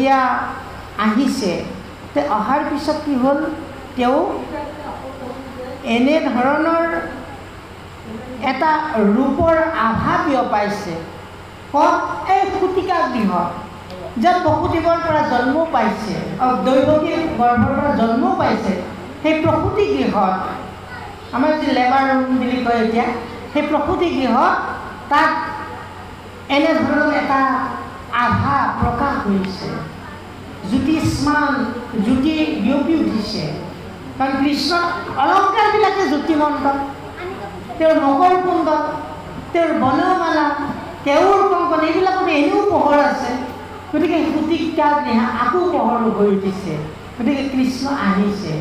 যেতিয়া আহিছে তে অহাৰ পিছত কি হ'ল তেওঁ এনে ধৰণৰ এটা ৰূপৰ আভা বিয়পাইছে ক'ত এই শতিকা গৃহত য'ত বসুদেৱৰ পৰা জন্ম পাইছে দৈৱকী গৰ্ভৰ পৰা জন্ম পাইছে সেই প্ৰসূতি গৃহত আমাৰ যি লেবাৰ ৰুম বুলি কয় এতিয়া সেই প্ৰসূতি গৃহত তাত এনেধৰণৰ এটা আভা প্ৰকাশ হৈছে জ্যোতিষ্মান জ্যোতি বিয়পি উঠিছে কাৰণ কৃষ্ণৰ অলংকাৰবিলাকে জ্যোতিমন্ত তেওঁৰ নগৰ কুণ্ডল তেওঁৰ বনমালা কেউৰ কংকণ এইবিলাকত এনেও পোহৰ আছে গতিকে শতিকা গৃহ আকৌ পোহৰ হৈ উঠিছে গতিকে কৃষ্ণ আহিছে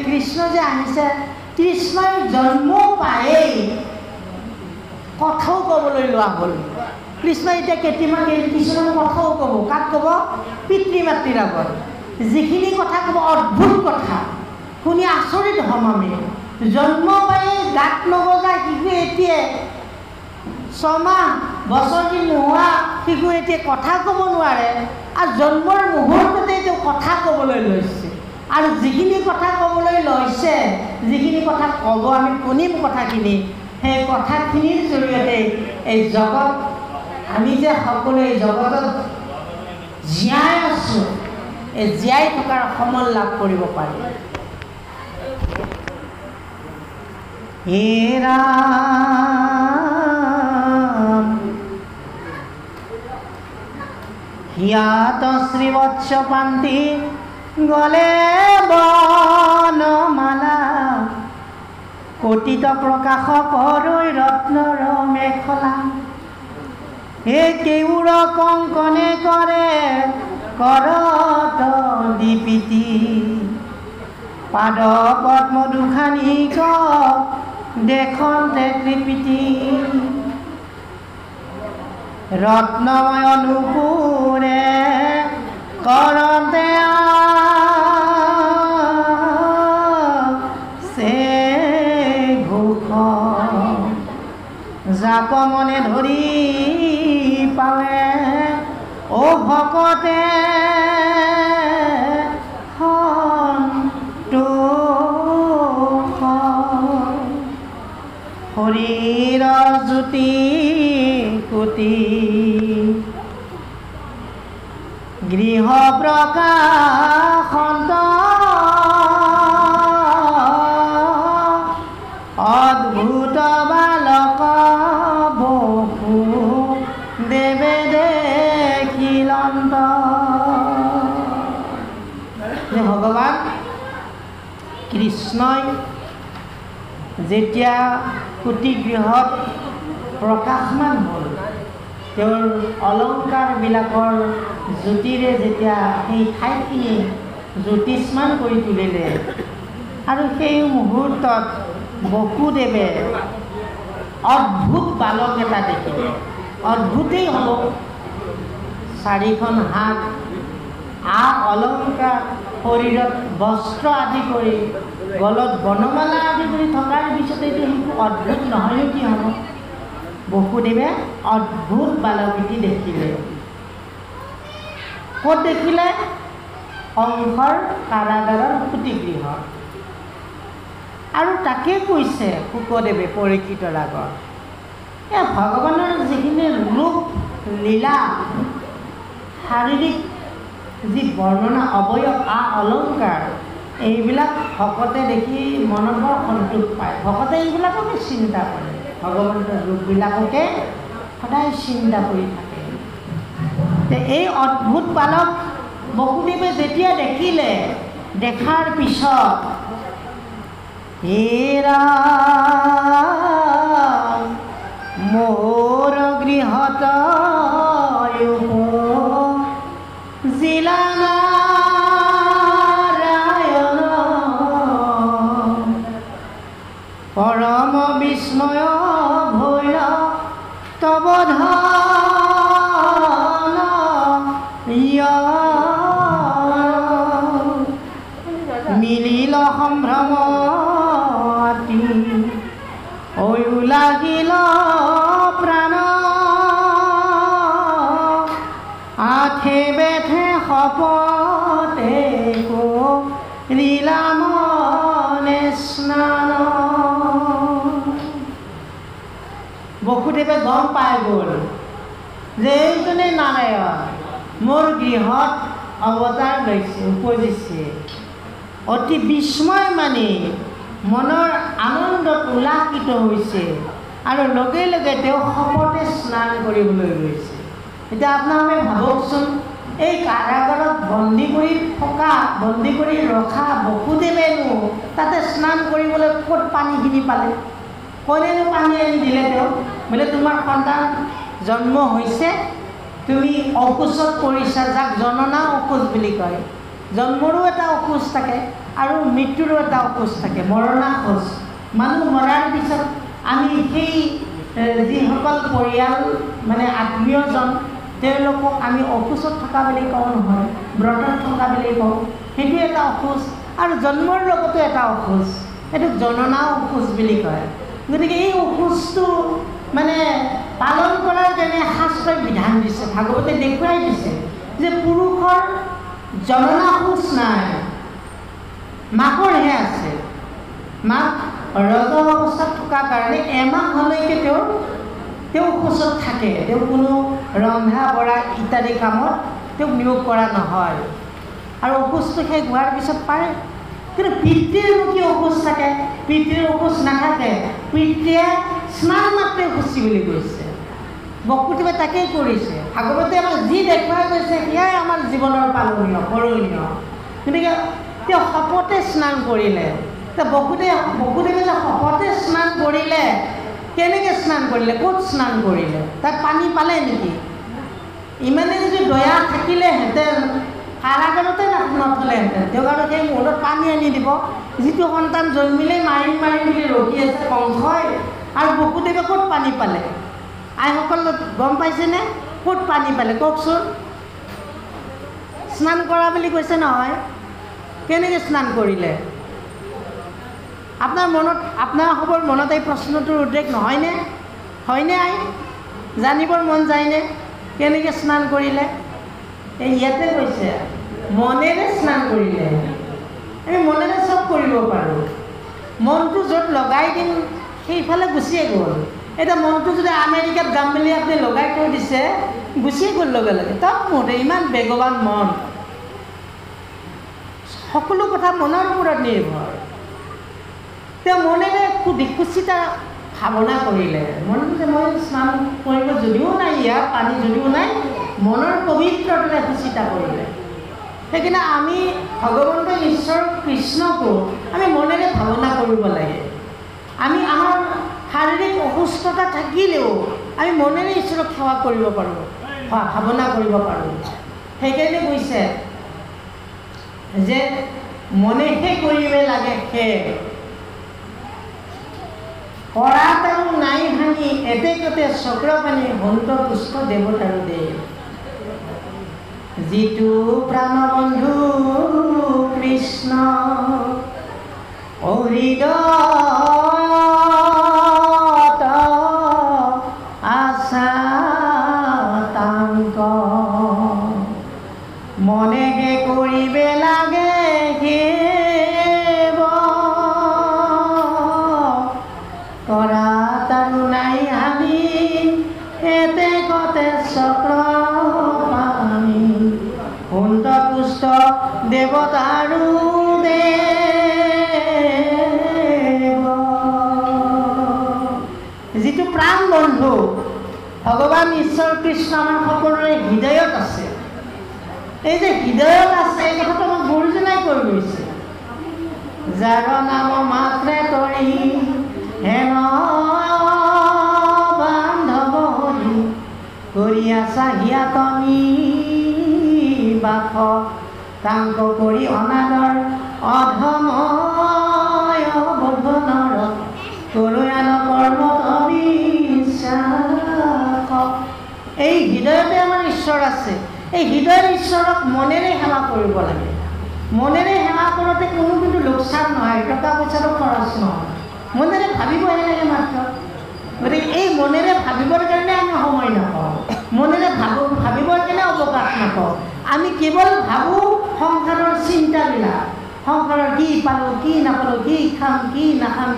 কৃষ্ণ যে আহিছে কৃষ্ণই জন্ম পায়েই কথাও ক'বলৈ লোৱা হ'ল কৃষ্ণ এতিয়া কিছুমান কথাও ক'ব কাক ক'ব পিতৃ মাতৃৰ আগত যিখিনি কথা ক'ব অদ্ভুত কথা শুনি আচৰিত হ'ম আমি জন্ম পায়েই গাত নবজা শিশু এতিয়া 6 মাহ বছৰ দিন নোহোৱা শিশু এতিয়া কথা ক'ব নোৱাৰে আৰু জন্মৰ মুহূৰ্ততে তেওঁ কথা ক'বলৈ লৈছে আৰু যিখিনি কথা ক'বলৈ লৈছে যিখিনি কথা ক'ব আমি শুনিম কথাখিনি সেই কথাখিনিৰ জৰিয়তে এই জগত আমি যে সকলোৱে এই জগতত জীয়াই আছোঁ এই জীয়াই থকাৰ সমল লাভ কৰিব পাৰি হে ৰাম হিয়াত শ্ৰীবৎস পান্তি গলে বনমালা কটিত প্ৰকাশ কৰৈ ৰত্নৰ মেখলা হে কেউৰ কংকনে কৰে কৰত দীপিতি পাদ পদ্ম দুখানি দেখন্তে কৃপিতি ৰত্নময় নুপুৰে কৰতে যাক মনে ধৰি পালে ও ভকতে হৰিৰ জ্যোতি কোটি গৃহ প্ৰকাশন্ত অদ্ভুত বালক বসু দেৱে দেখিলন্ত যে ভগৱান কৃষ্ণই যেতিয়া কুটিগৃহত প্ৰকাশমান হ'ল তেওঁৰ অলংকাৰবিলাকৰ জ্যোতিৰে যেতিয়া সেই ঠাইখিনি জ্যোতিষ্মান কৰি তুলিলে আৰু সেই মুহূৰ্তত বসুদেৱে অদ্ভুত বালক এটা দেখিলে অদ্ভুতেই হ'ব 4খন হাত অলংকাৰ শৰীৰত বস্ত্ৰ আদি কৰি গলত বনমালা আদি কৰি থকাৰ পিছতে সেইটো অদ্ভুত নহয় কি হ'ব বসুদেৱে অদ্ভুত বালক এটি দেখিলে ক'ত দেখিলে কংসৰ কাৰাগাৰৰ কুটিগৃহত আৰু তাকে কৈছে শুকদেৱে পৰীক্ষিতৰ আগত ভগৱানৰ যিখিনি ৰূপ লীলা শাৰীৰিক যি বৰ্ণনা অৱয়ব অলংকাৰ এইবিলাক ভকতে দেখি মনত বৰ সন্তোষ পায় ভকতে এইবিলাককে চিন্তা কৰে ভগৱানৰ ৰূপবিলাককে সদায় চিন্তা কৰি থাকে এই অদ্ভুত বালক বসুদেৱে যেতিয়া দেখিলে দেখাৰ পিছত হে ৰাম মোর গৃহত জিলা নারায়ণ পরম বিস্ময় ভৈর তব ধান মিলিল সম্ভ্রম ওয়ু লাগিল প্রাণ আঠে বেঠে শপতে কৰিলা মনে স্নান। বসুদেৱে গম পাই গ'ল যে এইজনে নাৰায়ণ মোৰ গৃহত অৱতাৰ লৈছে, উপজিছে। অতি বিস্ময় মানি মনৰ আনন্দত উল্লাসিত হৈছে আৰু লগে লগে তেওঁ শপতে স্নান কৰিবলৈ গৈছে। এতিয়া আপোনালোকে ভাবকচোন, এই কাৰাগাৰত বন্দী কৰি থকা, বন্দী কৰি ৰখা বসুদেৱেনো তাতে স্নান কৰিবলৈ ক'ত পানীখিনি পালে? কোনেনো পানী আনি দিলে তেওঁ? বোলে তোমাৰ সন্তান জন্ম হৈছে, তুমি অসুচত পৰিছা, যাক জননা অসুচ বুলি কয়। জন্মৰো এটা অসুচ থাকে আৰু মৃত্যুৰো এটা অসুচ থাকে, মৰণাসুচ। মানুহ মৰাৰ পিছত আমি সেই যিসকল পৰিয়াল মানে আত্মীয়জন, তেওঁলোকক আমি অসুচত থকা বুলি কওঁ নহয়, ব্ৰতত থকা বুলি কওঁ। সেইটো এটা অসুচ। আৰু জন্মৰ লগতো এটা অসুচ, সেইটো জননা অসুচ বুলি কয়। গতিকে এই অসুচটো মানে পালন কৰাৰ কাৰণে শাস্ত্ৰই বিধান দিছে, ভাগৱতে দেখুৱাই দিছে যে পুৰুষৰ জননা অসুচ নাই, মাকৰহে আছে। মাক ৰজ অৱস্থাত থকাৰ কাৰণে এমাহলৈকে তেওঁ অসুচত থাকে। তেওঁ কোনো ৰন্ধা বঢ়া ইত্যাদি কামত তেওঁক নিয়োগ কৰা নহয় আৰু অসুচটো শেষ হোৱাৰ পিছত পাৰে। কিন্তু পিতৃৰো কি অসুচ থাকে? পিতৃৰ অসুচ নাথাকে। পিতৃয়ে স্নান মাত্ৰে শুচি বুলি কৈছে। বসুদেৱে তাকেই কৰিছে। ভাগৱতে আমাক যি দেখুৱাই গৈছে সেয়াই আমাৰ জীৱনৰ পালনীয়, কৰণীয়। গতিকে তেওঁ শপতে স্নান কৰিলে। বসুদেৱে যে শপতে স্নান কৰিলে, কেনেকৈ স্নান কৰিলে? ক'ত স্নান কৰিলে? তাত পানী পালে নেকি? ইমানে যদি দয়া থাকিলেহেঁতেন কাৰাগাৰতে নথলেহেঁতেন। তেওঁক আৰু সেই মুহূৰ্তত পানী আনি দিব। যিটো সন্তান জন্মিলেই মাৰিম মাৰিম বুলি ৰখি আছে কংসই, আৰু বসুদেৱে ক'ত পানী পালে? আইসকল গম পাইছেনে? ক'ত পানী পালে কওকচোন? স্নান কৰা বুলি কৈছে নহয়, কেনেকৈ স্নান কৰিলে? আপোনালোকৰ মনত এই প্ৰশ্নটোৰ উদ্ৰেক নহয়নে? হয়নে আই? জানিবৰ মন যায়নে কেনেকৈ স্নান কৰিলে? এই ইয়াতে কৈছে মনেৰে স্নান কৰিলে। আমি মনেৰে চব কৰিব পাৰোঁ। মনটো য'ত লগাই দিম সেইফালে গুচিয়ে গ'ল। এতিয়া মনটো যদি আমেৰিকাত যাম বুলি আপুনি লগাই থৈ দিছে, গুচিয়ে গ'ল লগে লগে। তাত মোৰ ইমান বেগৱান মন। সকলো কথা মনৰ ওপৰত নিৰ্ভৰ। তেওঁ মনেৰে কুচিতা ভাৱনা কৰিলে। মনটো যে মই স্নান কৰিব যদিও নাই, ইয়াৰ পানী যদিও নাই, মনৰ পবিত্ৰতাৰে কুচিতা কৰিলে। সেইকাৰণে আমি ভগৱন্ত ঈশ্বৰ কৃষ্ণকো আমি মনেৰে ভাৱনা কৰিব লাগে। আমি আমাৰ শাৰীৰিক অসুস্থতা থাকিলেও আমি মনেৰে ঈশ্বৰক সেৱা কৰিব পাৰোঁ, ভাৱনা কৰিব পাৰোঁ। সেইকাৰণে কৈছে যে মনেহে কৰিব লাগে সেয়ে কৰাত আৰু নাই হানি, এতেকতে চক্ৰপাণী সন্তপুষ্ট দেৱতাৰো দেৱ। যিটো প্ৰাণবন্ধু কৃষ্ণ হৃদয়ত আছা তাংক মনেহে কৰিবে লাগে সেৱ কৰাত আৰু নাই হানি, এতেকতে চক্ৰপাণী সন্তপুষ্ট দেৱতাৰো দেৱ। যিটো প্ৰাণ বন্ধু ভগৱান ঈশ্বৰ কৃষ্ণ আমাৰ সকলোৰে হৃদয়ত আছে। এই যে হৃদয়ত আছে এই কথাটো আমাক গুৰুজনাই কৈ গৈছে। যাৰ নাম মাত্ৰে তৰি হেন বান্ধৱ হৰি কৰি আছা হিয়াতনি বাস তাংক কৰি অনাদৰ অধময় বন্ধনৰ কৰয়ান কৰ্মত বিশ্বাস। এই হৃদয়তে আমাৰ ঈশ্বৰ আছে। এই হৃদয়ৰ ঈশ্বৰক মনেৰে সেৱা কৰিব লাগে। মনেৰে সেৱা কৰোঁতে কোনো কিন্তু লোকচান নহয়, টকা পইচাৰো খৰচ নহয়। মনেৰে ভাবিবহে লাগে মাত্ৰ। গতিকে এই মনেৰে ভাবিবৰ কাৰণে আমি সময় নাপাওঁ, মনেৰে ভাবিবৰ কাৰণে অৱকাশ নাপাওঁ। আমি কেৱল ভাবোঁ সংসাৰৰ চিন্তাবিলাক, সংসাৰৰ কি পালোঁ কি নাপালোঁ, কি খাম কি নাখাম,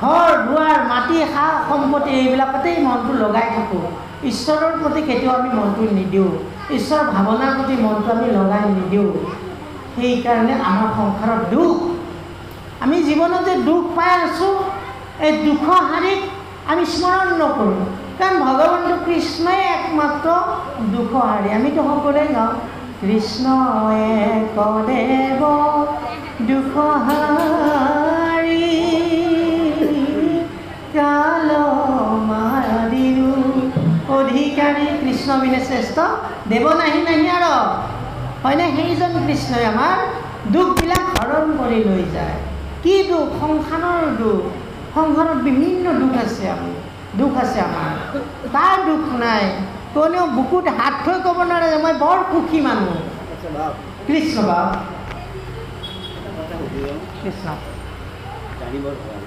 ঘৰ দুৱাৰ মাটি সা সম্পত্তি এইবিলাকতেই মনটো লগাই থাকোঁ। ঈশ্বৰৰ প্ৰতি কেতিয়াও আমি মনটো নিদিওঁ, ঈশ্বৰৰ ভাৱনাৰ প্ৰতি মনটো আমি লগাই নিদিওঁ। সেইকাৰণে আমাৰ সংসাৰত দুখ, আমি জীৱনত যে দুখ পাই আছোঁ, এই দুখৰ হাৰিক আমি স্মৰণ নকৰোঁ। কাৰণ ভগৱন্ত কৃষ্ণই একমাত্ৰ দুখহাৰী। আমিতো সকলোৱে গাওঁ কৃষ্ণয়ে কদেৱ দুখহাৰী কাল মাৰিও অধিকাৰী। কৃষ্ণ বিনে শ্ৰেষ্ঠ দেৱ নাহি নাহি আৰু হয়নে? সেইজন কৃষ্ণই আমাৰ দুখবিলাক হৰণ কৰি লৈ যায়। কি দুখ? সংসাৰৰ দুখ। সংসাৰত বিভিন্ন দুখ আছে, দুখ আছে আমাৰ, তাৰ দুখ নাই। কোনেও বুকুত হাত থৈ ক'ব নোৱাৰে যে মই বৰ সুখী মানুহ। কৃষ্ণ বাপ কৃষ্ণ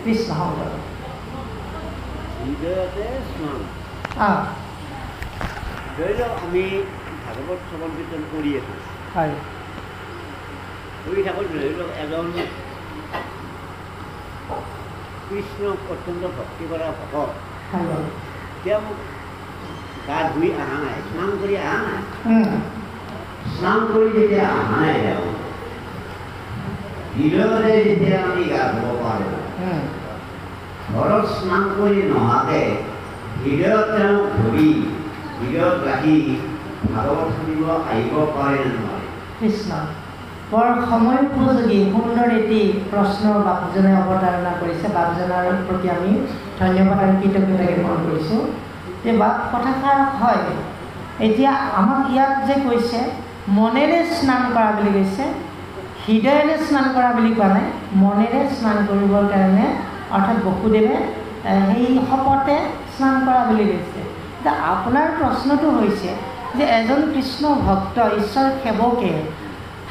কৃষ্ণ ধৰি লওক আমি ভাগৱত শ্ৰৱণ কীৰ্তন কৰি আছোঁ, হয়, কৰি থাকোঁ। ধৰি লওক এজন কৃষ্ণক অত্যন্ত ভক্তি কৰা ভকত, তেওঁ গা ধুই অহা নাই, স্নান কৰি অহা নাই। স্নান কৰি যেতিয়া অহা নাই, তেওঁ হৃদয়তে যেতিয়া আমি গা ধুব পাৰোঁ, ঘৰত স্নান কৰি নহাকে হৃদয়ত তেওঁক ধৰি হৃদয়ত ৰাখি ভাগৱত শুনিব আহিব পাৰে নে নোৱাৰে? কৃষ্ণ বৰ সময় উপযোগী সুন্দৰ এটি প্ৰশ্নৰ বাপজনে অৱতাৰণা কৰিছে। বাপজনৰ প্ৰতি আমি ধন্যবাদ আৰু কৃতজ্ঞতা জ্ঞাপন কৰিছোঁ। যে বাপ কথাষাৰ হয়, এতিয়া আমাক ইয়াত যে কৈছে মনেৰে স্নান কৰা বুলি কৈছে, হৃদয়েৰে স্নান কৰা বুলি কোৱা নাই, মনেৰে স্নান কৰিবৰ কাৰণে, অৰ্থাৎ বসুদেৱে সেই শপতে স্নান কৰা বুলি কৈছে। এতিয়া আপোনাৰ প্ৰশ্নটো হৈছে যে এজন কৃষ্ণ ভক্ত ঈশ্বৰ সেৱকে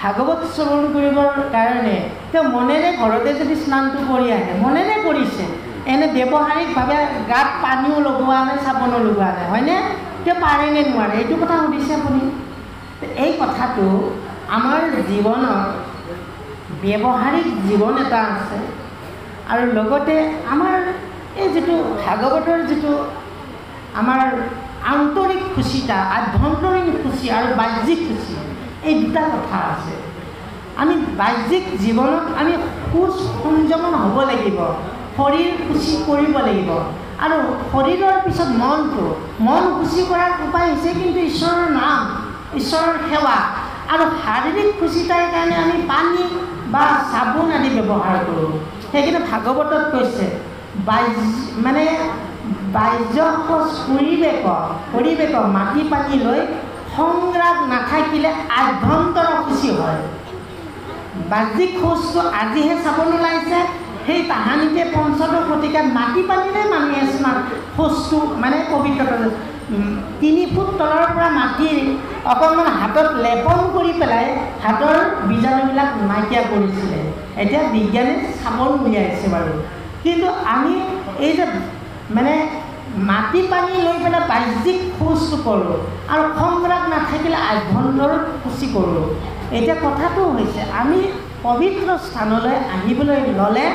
ভাগৱত শ্ৰৱণ কৰিবৰ কাৰণে তেওঁ মনেৰে ঘৰতে যদি স্নানটো কৰি আহে, মনেৰে কৰিছে, এনে ব্যৱহাৰিকভাৱে গাত পানীও লগোৱা নাই, চাবোনো লগোৱা নাই, হয়নে? তেওঁ পাৰেনে নোৱাৰে? এইটো কথা সুধিছে আপুনি। এই কথাটো আমাৰ জীৱনত ব্যৱহাৰিক জীৱন এটা আছে, আৰু লগতে আমাৰ এই যিটো ভাগৱতৰ যিটো আমাৰ আন্তৰিক খুচিটা, আভ্যন্তৰীণ খুচি আৰু বাহ্যিক খুচি, এই দুটা কথা আছে। আমি বাহ্যিক জীৱনত আমি সুচ সংযমন হ'ব লাগিব, শৰীৰ শুচি কৰিব লাগিব, আৰু শৰীৰৰ পিছত মনটো, মন শুচি কৰাৰ উপায় হৈছে কিন্তু ঈশ্বৰৰ নাম, ঈশ্বৰৰ সেৱা। আৰু শাৰীৰিক শুচিতাৰ কাৰণে আমি পানী বা চাবোন আদি ব্যৱহাৰ কৰোঁ। সেইকাৰণে ভাগৱতত কৈছে মানে বাহ্য শৌচ পৰিৱেশ মাটি পানী লৈ সংগ্ৰাম নাথাকিলে আভ্যন্তৰ শুচি হয়। বাহ্যিক শৌচটো আজিহে চাবোন ওলাইছে, সেই তাহানিতে পঞ্চদশ শতিকাত মাটি পানীৰে মানুহে স্নান শৌচটো মানে পবিত্ৰতা 3 ফুট তলৰ পৰা মাটি অকণমান হাতত লেপন কৰি পেলাই হাতৰ বীজাণুবিলাক নাইকিয়া কৰিছিলে। এতিয়া বিজ্ঞানে চাবোন উলিয়াইছে বাৰু, কিন্তু আমি এই যে মানে মাটি পানী লৈ পেলাই বাহ্যিক শৌচটো কৰোঁ আৰু সংগ্ৰাম নাথাকিলে আভ্যন্তৰত শুচি কৰোঁ। এতিয়া কথাটো হৈছে আমি পবিত্ৰ স্থানলৈ আহিবলৈ ল'লে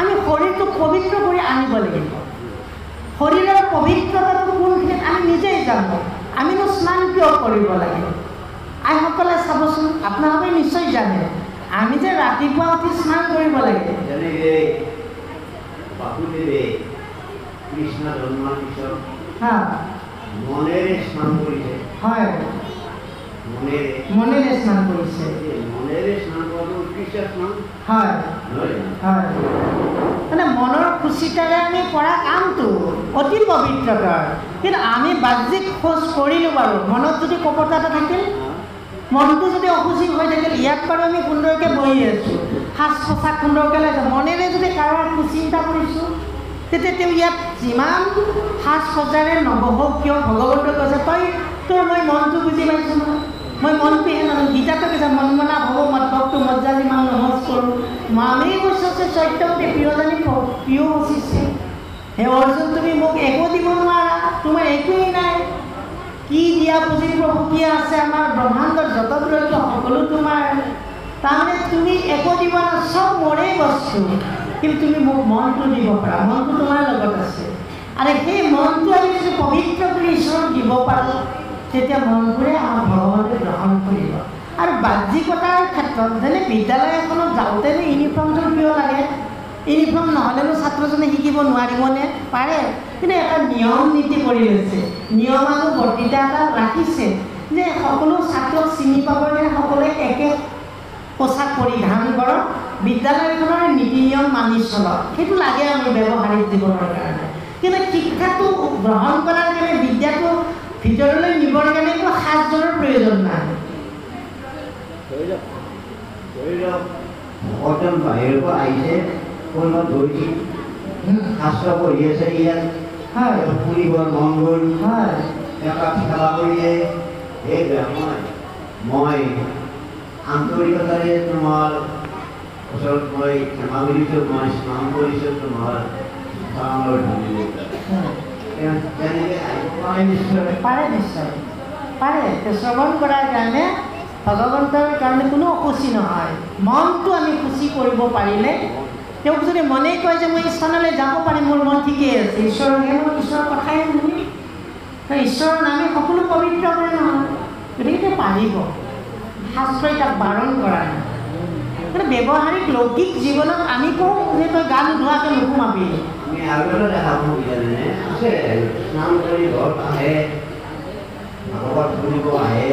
আমি শৰীৰটোক পবিত্ৰ কৰি আনিব লাগিব। শৰীৰৰ পবিত্ৰতাটো কোনখিনিত আমি নিজেই জানো। আমিনো স্নান কিয় কৰিব লাগে? আইসকলে চাবচোন, আপোনালোকে নিশ্চয় জানে, আমি যে ৰাতিপুৱা উঠি স্নান কৰিব লাগে। কৃষ্ণ জন্মৰ পিছত মনেৰে স্নান কৰিছে, হয়, মনেৰে স্নান কৰিছে, মনেৰে স্নান কৰাটো কৃষ্ণ স্নান, হয় হয়, মানে মনৰ খুচিতাৰে আমি কৰা কামটো অতি পবিত্ৰতৰ। কিন্তু আমি বাহ্যিক শৌচ কৰিলোঁ বাৰু, মনত যদি কপট এটা থাকিল, মনটো যদি অসুচি হৈ থাকিল, ইয়াত বাৰু আমি সুন্দৰকৈ বহি আছোঁ, সাজ পোছাক সুন্দৰকৈ লৈছোঁ, মনেৰে যদি কাৰোবাৰ কুচিন্তা কৰিছোঁ, তেতিয়া তেওঁ ইয়াত যিমান সাজ সজ্জাৰে নবহক কিয়, ভগৱন্তই কৈছে তই তোৰ মই মনটো বুজি পাইছোঁ নহয়, মই মনটোহে জানো। গীতাটো কৈছে মনমনা ভৱ মদভক্তু মজ্জালি মাং নমস্ কৰোঁ মামে কৈছে সত্যমতে প্ৰিয়জনী প্ৰিয় বচিছে। হে অৰ্জুন, তুমি মোক একো দিব নোৱাৰা, তোমাৰ একোৱেই নাই, কি দিয়া বিদ্যা পুঁজিৰ প্ৰভুকিয়া আছে আমাৰ ব্ৰহ্মাণ্ডৰ যত দ্ৰব্য সকলো তোমাৰ তাৰমানে তুমি একো দিব না চব মোৰেই বস্তু কিন্তু তুমি মোক মনটো দিব পাৰা মনটো তোমাৰ লগত আছে আৰু সেই মনটো আমি যদি পবিত্ৰ কৰি ঈশ্বৰক দিব পাৰোঁ তেতিয়া মনটোৰে আমাৰ ভগৱানে গ্ৰহণ কৰিব আৰু বাহ্যিকতাৰ ক্ষেত্ৰত যেনে বিদ্যালয় এখনত যাওঁতেনে ইউনিফৰ্মটো কিয় লাগে ইউনিফৰ্ম নহ'লেনো ছাত্ৰজনে শিকিব নোৱাৰিবনে পাৰে কিন্তু এটা নিয়ম নীতি কৰি লৈছে নিয়মানুবৰ্তিতা এটা ৰাখিছে যে সকলো ছাত্ৰক চিনি পাবৰ কাৰণে সকলোৱে একে পোচাক পৰিধান কৰক বিদ্যালয়খনৰ নীতি নিয়ম মানি চলক সেইটো লাগে আমি ব্যৱহাৰিক জীৱনৰ কাৰণে কিন্তু শিক্ষাটো গ্ৰহণ কৰাৰ কাৰণে বিদ্যাটো ভিতৰলৈ নিবৰ কাৰণে একো সাজযোৰৰ প্ৰয়োজন নাই ভকতজন বাহিৰৰ পৰা আহিছে কোনো ধৰিছিল শাস্ত্ৰ পঢ়ি আছে ইয়াত ফুৰিবৰ মন গ'ল এপাক খেলা কৰিলে এই মই আন্তৰিকতাৰে তোমাৰ ওচৰত মই ক্ষমা কৰিছোঁ মই স্নান কৰিছোঁ তোমাৰ চৰণৰ ধন্যবাদ তেনেকৈ আহিব পাৰে নিশ্চয় পাৰে শ্ৰৱণ কৰাৰ কাৰণে ভগৱন্তৰ কাৰণে কোনো অসুচি নহয় মনটো আমি খুচি কৰিব পাৰিলে তেওঁক যদি মনেই কয় যে মই স্থানলৈ যাব পাৰিম মোৰ মন ঠিকেই আছে ঈশ্বৰৰ ঈশ্বৰৰ কথাই শুনি ঈশ্বৰৰ নামে সকলো পবিত্ৰ কৰে নহয় গতিকে পাৰিব শাস্ত্ৰই তাক বাৰণ কৰা নাই কিন্তু ব্যৱহাৰিক লৌকিক জীৱনত আমি কওঁ যে তই গা নোধোৱাকৈ নোসোমাবি আমি আগতে দেখা জানে আছে স্নান কৰি ঘৰত আহে ভাগৱত শুনিব আহে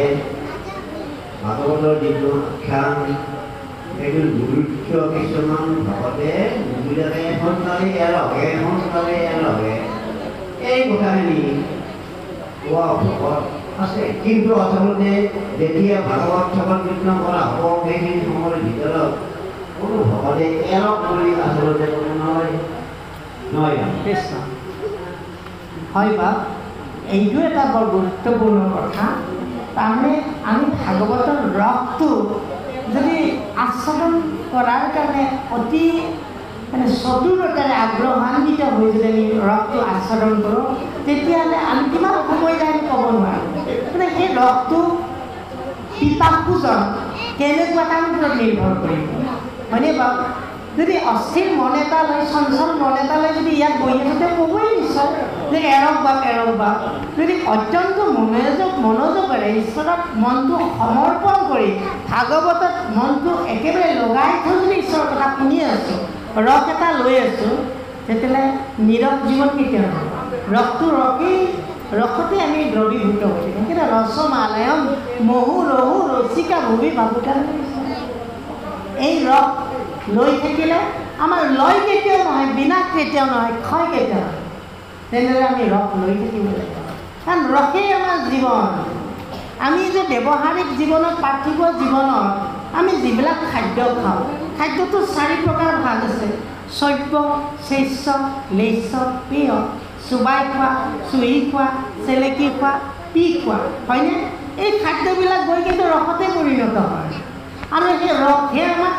ভাগৱতৰ যিটো আখ্যান সেইটো গুৰুত্ব কিছুমান ভকতে নুবুজাকে সোনকালে এৰহে এই কথাখিনি কোৱা ভকত আছে কিন্তু আচলতে যেতিয়া ভাগৱত শ্ৰৱণ কীৰ্তন কৰা হ'ব সেইখিনি সময়ৰ ভিতৰত কোনো ভকতে এৰক বুলি আচলতে ক'ব নহয় কৃষ্ণ হয় বা এইটো এটা বৰ গুৰুত্বপূৰ্ণ কথা তাৰমানে আমি ভাগৱতৰ ৰসটো যদি আস্বাদন কৰাৰ কাৰণে অতি মানে চতুৰতাৰে আগ্ৰহান্বিত হৈ যদি আমি ৰসটো আস্বাদন কৰোঁ তেতিয়াহ'লে আমি কিমান সময় যায় আমি ক'ব নোৱাৰোঁ মানে সেই ৰসটো পিপাসুজন কেনেকুৱা তাৰ ওপৰত নিৰ্ভৰ কৰিব হয়নে বাৰু যদি অস্থিৰ মন এটা লৈ চঞ্চল মন এটা লৈ যদি ইয়াত বহি থাকোঁতে ক'বই নিশ্চয় যে এৰক বা যদি অত্যন্ত মনোযোগেৰে ঈশ্বৰক মনটো সমৰ্পণ কৰি ভাগৱতত মনটো একেবাৰে লগাই থৈ যদি ঈশ্বৰৰ কথা শুনি আছোঁ ৰস এটা লৈ আছোঁ তেতিয়াহ'লে নীৰৱ জীৱন কেতিয়াও নহয় ৰসটো ৰসতে আমি দ্ৰৱীভূত হৈ থাকিম কিন্তু ৰসমালয়ম মহু ৰহু ৰচিকা ভূমি ভাবুকা এই ৰস লৈ থাকিলে আমাৰ লয় কেতিয়াও নহয় বিনাশ কেতিয়াও নহয় ক্ষয় কেতিয়াও নহয় তেনেদৰে আমি ৰস লৈ থাকিব লাগিব কাৰণ ৰসেই আমাৰ জীৱন আমি যে ব্যৱহাৰিক জীৱনত পাৰ্থিৱ জীৱনত আমি যিবিলাক খাদ্য খাওঁ খাদ্যটো 4 প্ৰকাৰ ভাগ আছে শৈব্য শস্য লেস্য পেয় চুবাই খোৱা চুহি খোৱা চেলেকি খোৱা পি খোৱা হয়নে এই খাদ্যবিলাক গৈ কিন্তু ৰসতে পৰিণত হয় আৰু সেই ৰসহে আমাক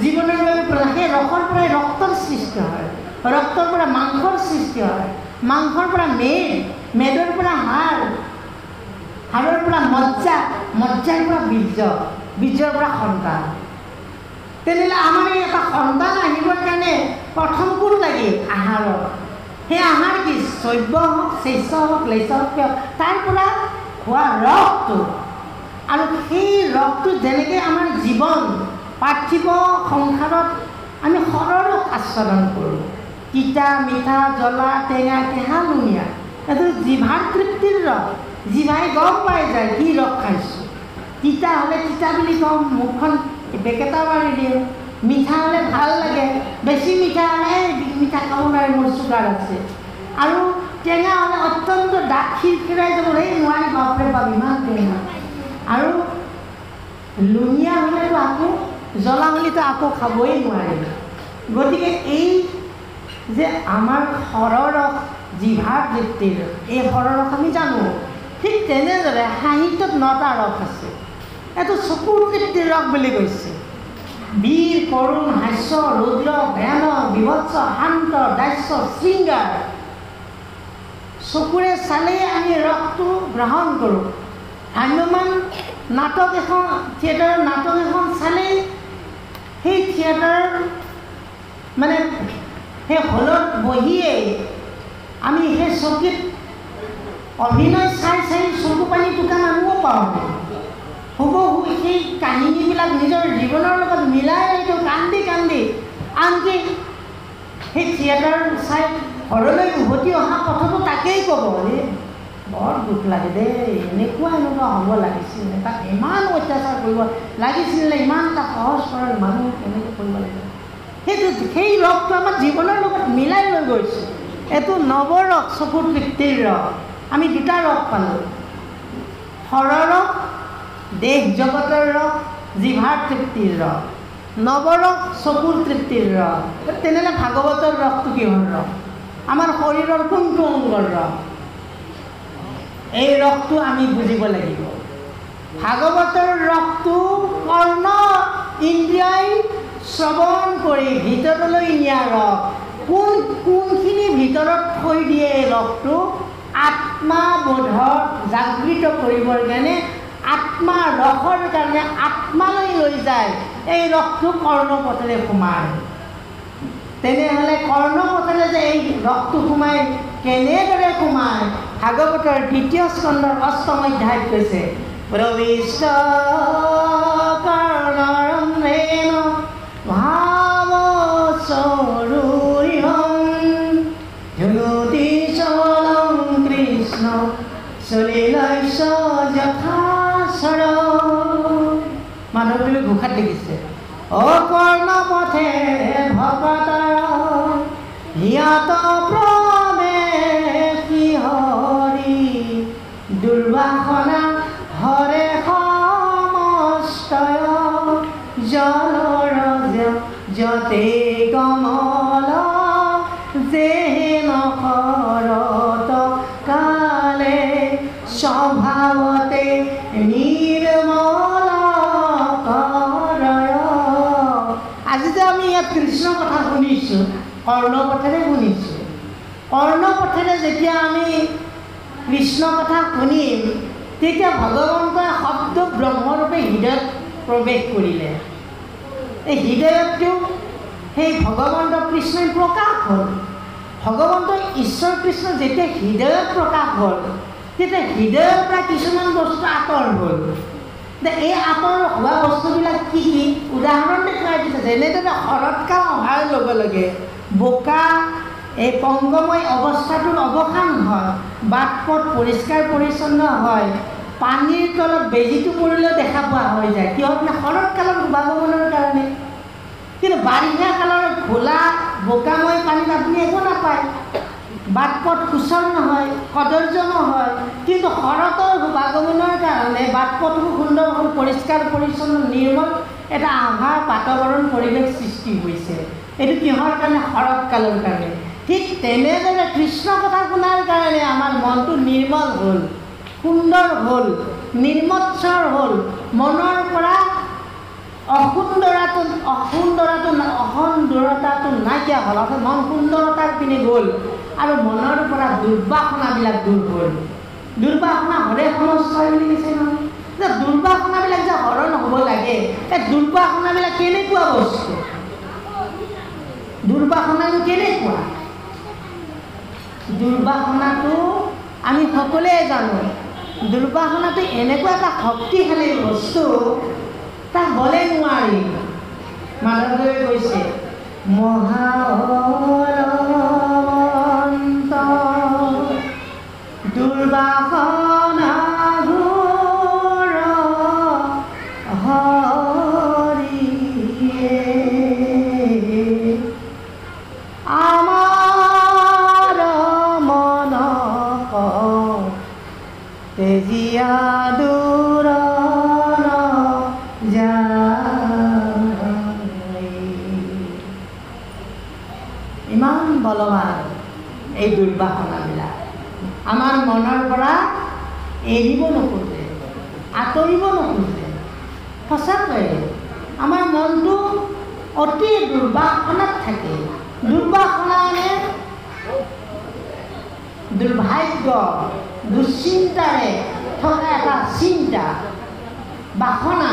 জীৱনৰ বাবে সেই ৰসৰ পৰাই ৰক্তৰ সৃষ্টি হয় ৰক্তৰ পৰা মাংসৰ সৃষ্টি হয় মাংসৰ পৰা মেদৰ পৰা হাড়ৰ পৰা মজ্জাৰ পৰা বীৰ্যৰ পৰা সন্তান তেনেহ'লে আমাৰ এই এটা সন্তান আহিবৰ কাৰণে প্ৰথম কোন লাগে আহাৰৰ সেই আহাৰ কি শৈব্য হওক শস্য হওক লেস্য হওক তাৰ পৰা খোৱা ৰসটো আৰু সেই ৰসটো যেনেকৈ আমাৰ জীৱন পাৰ্থিৱ সংসাৰত আমি সৰলক আস্বাদন কৰোঁ তিতা মিঠা জ্বলা টেঙা কেহা লুণীয়া এইটো জিভাৰ তৃপ্তিৰ ৰস জিভাই গম পাই যায় কি ৰস খাইছোঁ তিতা হ'লে তিতা বুলি কওঁ মুখখন বেকেটা মাৰি দিওঁ মিঠা হ'লে ভাল লাগে বেছি মিঠা হ'লে মিঠা খাব নোৱাৰে মোৰ চুগাৰ আছে আৰু টেঙা হ'লে অত্যন্ত দাঁত খিৰখিৰাই যাব সেই নোৱাৰি বাপৰে বাপ ইমান টেঙা আৰু লুণীয়া হ'লেতো আকৌ জ্বলা হ'লেতো আকৌ খাবই নোৱাৰিম গতিকে এই যে আমাৰ সৰৰস জিভাৰ তৃপ্তিৰ এই সৰৰস আমি জানো ঠিক তেনেদৰে সাহিত্যত 9টা ৰস আছে এইটো চকুৰ তৃপ্তিৰ ৰস বুলি কৈছে বীৰ কৰুণ হাস্য ৰুদ্ৰ ভয়ানক বিভৎস শান্ত দাস্য শৃংগাৰ চকুৰে চালেই আমি ৰসটো গ্ৰহণ কৰোঁ ভ্ৰাম্যমান নাটক এখন থিয়েটাৰৰ নাটক এখন চালেই সেই থিয়েটাৰ মানে সেই হলত বহিয়েই আমি সেই চকীত অভিনয় চাই চাই চকু পানী টুকা মানুহো পাওঁ হুবহু সেই কাহিনীবিলাক নিজৰ জীৱনৰ লগত মিলাই এইটো কান্দি কান্দি আনকি সেই থিয়েটাৰ চাই ঘৰলৈ উভতি অহা কথাটো তাকেই ক'ব বৰ দুখ লাগে দেই এনেকুৱা হ'ব লাগিছিল তাক ইমান অত্যাচাৰ কৰিব লাগিছিল ইমান এটা সহজ সৰল মানুহ কেনেকৈ কৰিব লাগিব সেই ৰসটো আমাৰ জীৱনৰ লগত মিলাই লৈ গৈছে এইটো নৱৰস চকুৰ তৃপ্তিৰ ৰস আমি দুটা ৰস পালোঁ সৰৰস দেশ জগতৰ ৰস জিভাৰ তৃপ্তিৰ ৰস নৱৰস চকুৰ তৃপ্তিৰ ৰস তেনেহ'লে ভাগৱতৰ ৰসটো কিহৰ ৰস আমাৰ শৰীৰৰ কোনটো অংগৰ ৰস এই ৰসটো আমি বুজিব লাগিব ভাগৱতৰ ৰসটো কৰ্ণ ইন্দ্ৰিয়ই শ্ৰৱণ কৰি ভিতৰলৈ নিয়া ৰস কোনখিনি ভিতৰত থৈ দিয়ে এই ৰসটো আত্মাবোধক জাগৃত কৰিবৰ কাৰণে আত্মা ৰসৰ কাৰণে আত্মালৈ লৈ যায় এই ৰসটো কৰ্ণপথেৰে সোমায় তেনেহ'লে কৰ্ণপথেৰে যে এই ৰসটো সোমায় কেনেদৰে সোমায় ভাগৱতৰ 2য় স্কন্ধৰ 8ম অধ্যায়ত কৈছে প্ৰবিষ্ট কৰ্ণৰন্ধ্ৰেণ ভাৱস্বৰূঢ়িহং ধুনুতি চলং কৃষ্ণ চলিলৈছ যথাচৰ মাধৱদেৱে ঘোষাত লিখিছে অ কৰ্ণপথে ভকতৰ হিয়ত প্ৰৱেশী হৰি দুৰ্বাসনা হৰে সমস্তয় জলৰজ যতে কমল যেন শৰত কালে স্বভাৱতে নিৰ্মল কৰয় আজি যে আমি ইয়াত কৃষ্ণ কথা শুনিছোঁ কৰ্ণপথেৰে শুনিছোঁ কৰ্ণপথেৰে যেতিয়া আমি কৃষ্ণ কথা শুনিম তেতিয়া ভগৱন্তই শব্দ ব্ৰহ্মৰূপে হৃদয়ত প্ৰৱেশ কৰিলে এই হৃদয়তটো সেই ভগৱন্ত কৃষ্ণই প্ৰকাশ হ'ল ভগৱন্ত ঈশ্বৰ কৃষ্ণ যেতিয়া হৃদয়ত প্ৰকাশ হ'ল তেতিয়া হৃদয়ৰ পৰা কিছুমান বস্তু আঁতৰ হ'ল এই আঁতৰ হোৱা বস্তুবিলাক কি কি উদাহৰণ দেখুৱাই দিছে যেনেদৰে শৰৎকাল অহাৰ লগে লগে বোকা এই পংগময় অৱস্থাটোৰ অৱসান হয় বাট পথ পৰিষ্কাৰ পৰিচ্ছন্ন হয় পানীৰ তলত বেজীটো পৰিলেও দেখা পোৱা হৈ যায় কিহত না শৰৎকালৰ শুভাগমনৰ কাৰণে কিন্তু বাৰিষা কালৰ ঘোলা বোকাময় পানীত আপুনি একো নাপায় বাট পথ সুচল নহয় কদৰ্য নহয় কিন্তু শৰতৰ শুভাগমনৰ কাৰণে বাট পথটো সুন্দৰ হ'ল পৰিষ্কাৰ পৰিচ্ছন্ন নিৰ্মল এটা আভাৰ বাতাবৰণ পৰিৱেশ সৃষ্টি হৈছে এইটো কিহৰ কাৰণে শৰৎকালৰ কাৰণে ঠিক তেনেদৰে কৃষ্ণ কথা শুনাৰ কাৰণে আমাৰ মনটো নিৰ্মল হ'ল সুন্দৰ হ'ল নিৰ্মৎসৰ হ'ল মনৰ পৰা অসুন্দৰতাটো নাইকিয়া হ'ল অৰ্থাৎ মন সুন্দৰতাৰ পিনে গ'ল আৰু মনৰ পৰা দুৰ্বাসনাবিলাক দূৰ হ'ল দুৰ্বাসনা হৰে সমস্যা বুলি কৈছে নহয় যে দুৰ্বাসনাবিলাক যে হৰণ হ'ব লাগে এই দুৰ্বাসনাবিলাক কেনেকুৱা বস্তু দুৰ্বাসনাটো কেনেকুৱা দুৰ্বাসনাটো আমি সকলোৱে জানো দুৰ্বাসনাটো এনেকুৱা এটা শক্তিশালী বস্তু তাক গ'লে নোৱাৰি মাধৱদেৱে কৈছে মহাবলৱন্ত দুৰ্বাসনা ঘোৰ হৰিয়ে আমাৰ মন তেজিয়া দূৰ ইমান বলৱান এই দুৰ্বাসনাবিলাক আমাৰ মনৰ পৰা এৰিব নোখোজে আঁতৰিব নোখোজে সঁচাকৈয়ে আমাৰ মনটো অতি দুৰ্বাসনাত থাকে দুৰ্বাসনা মানে দুৰ্ভাগ্য দুশ্চিন্তাৰে থকা এটা চিন্তা বাসনা,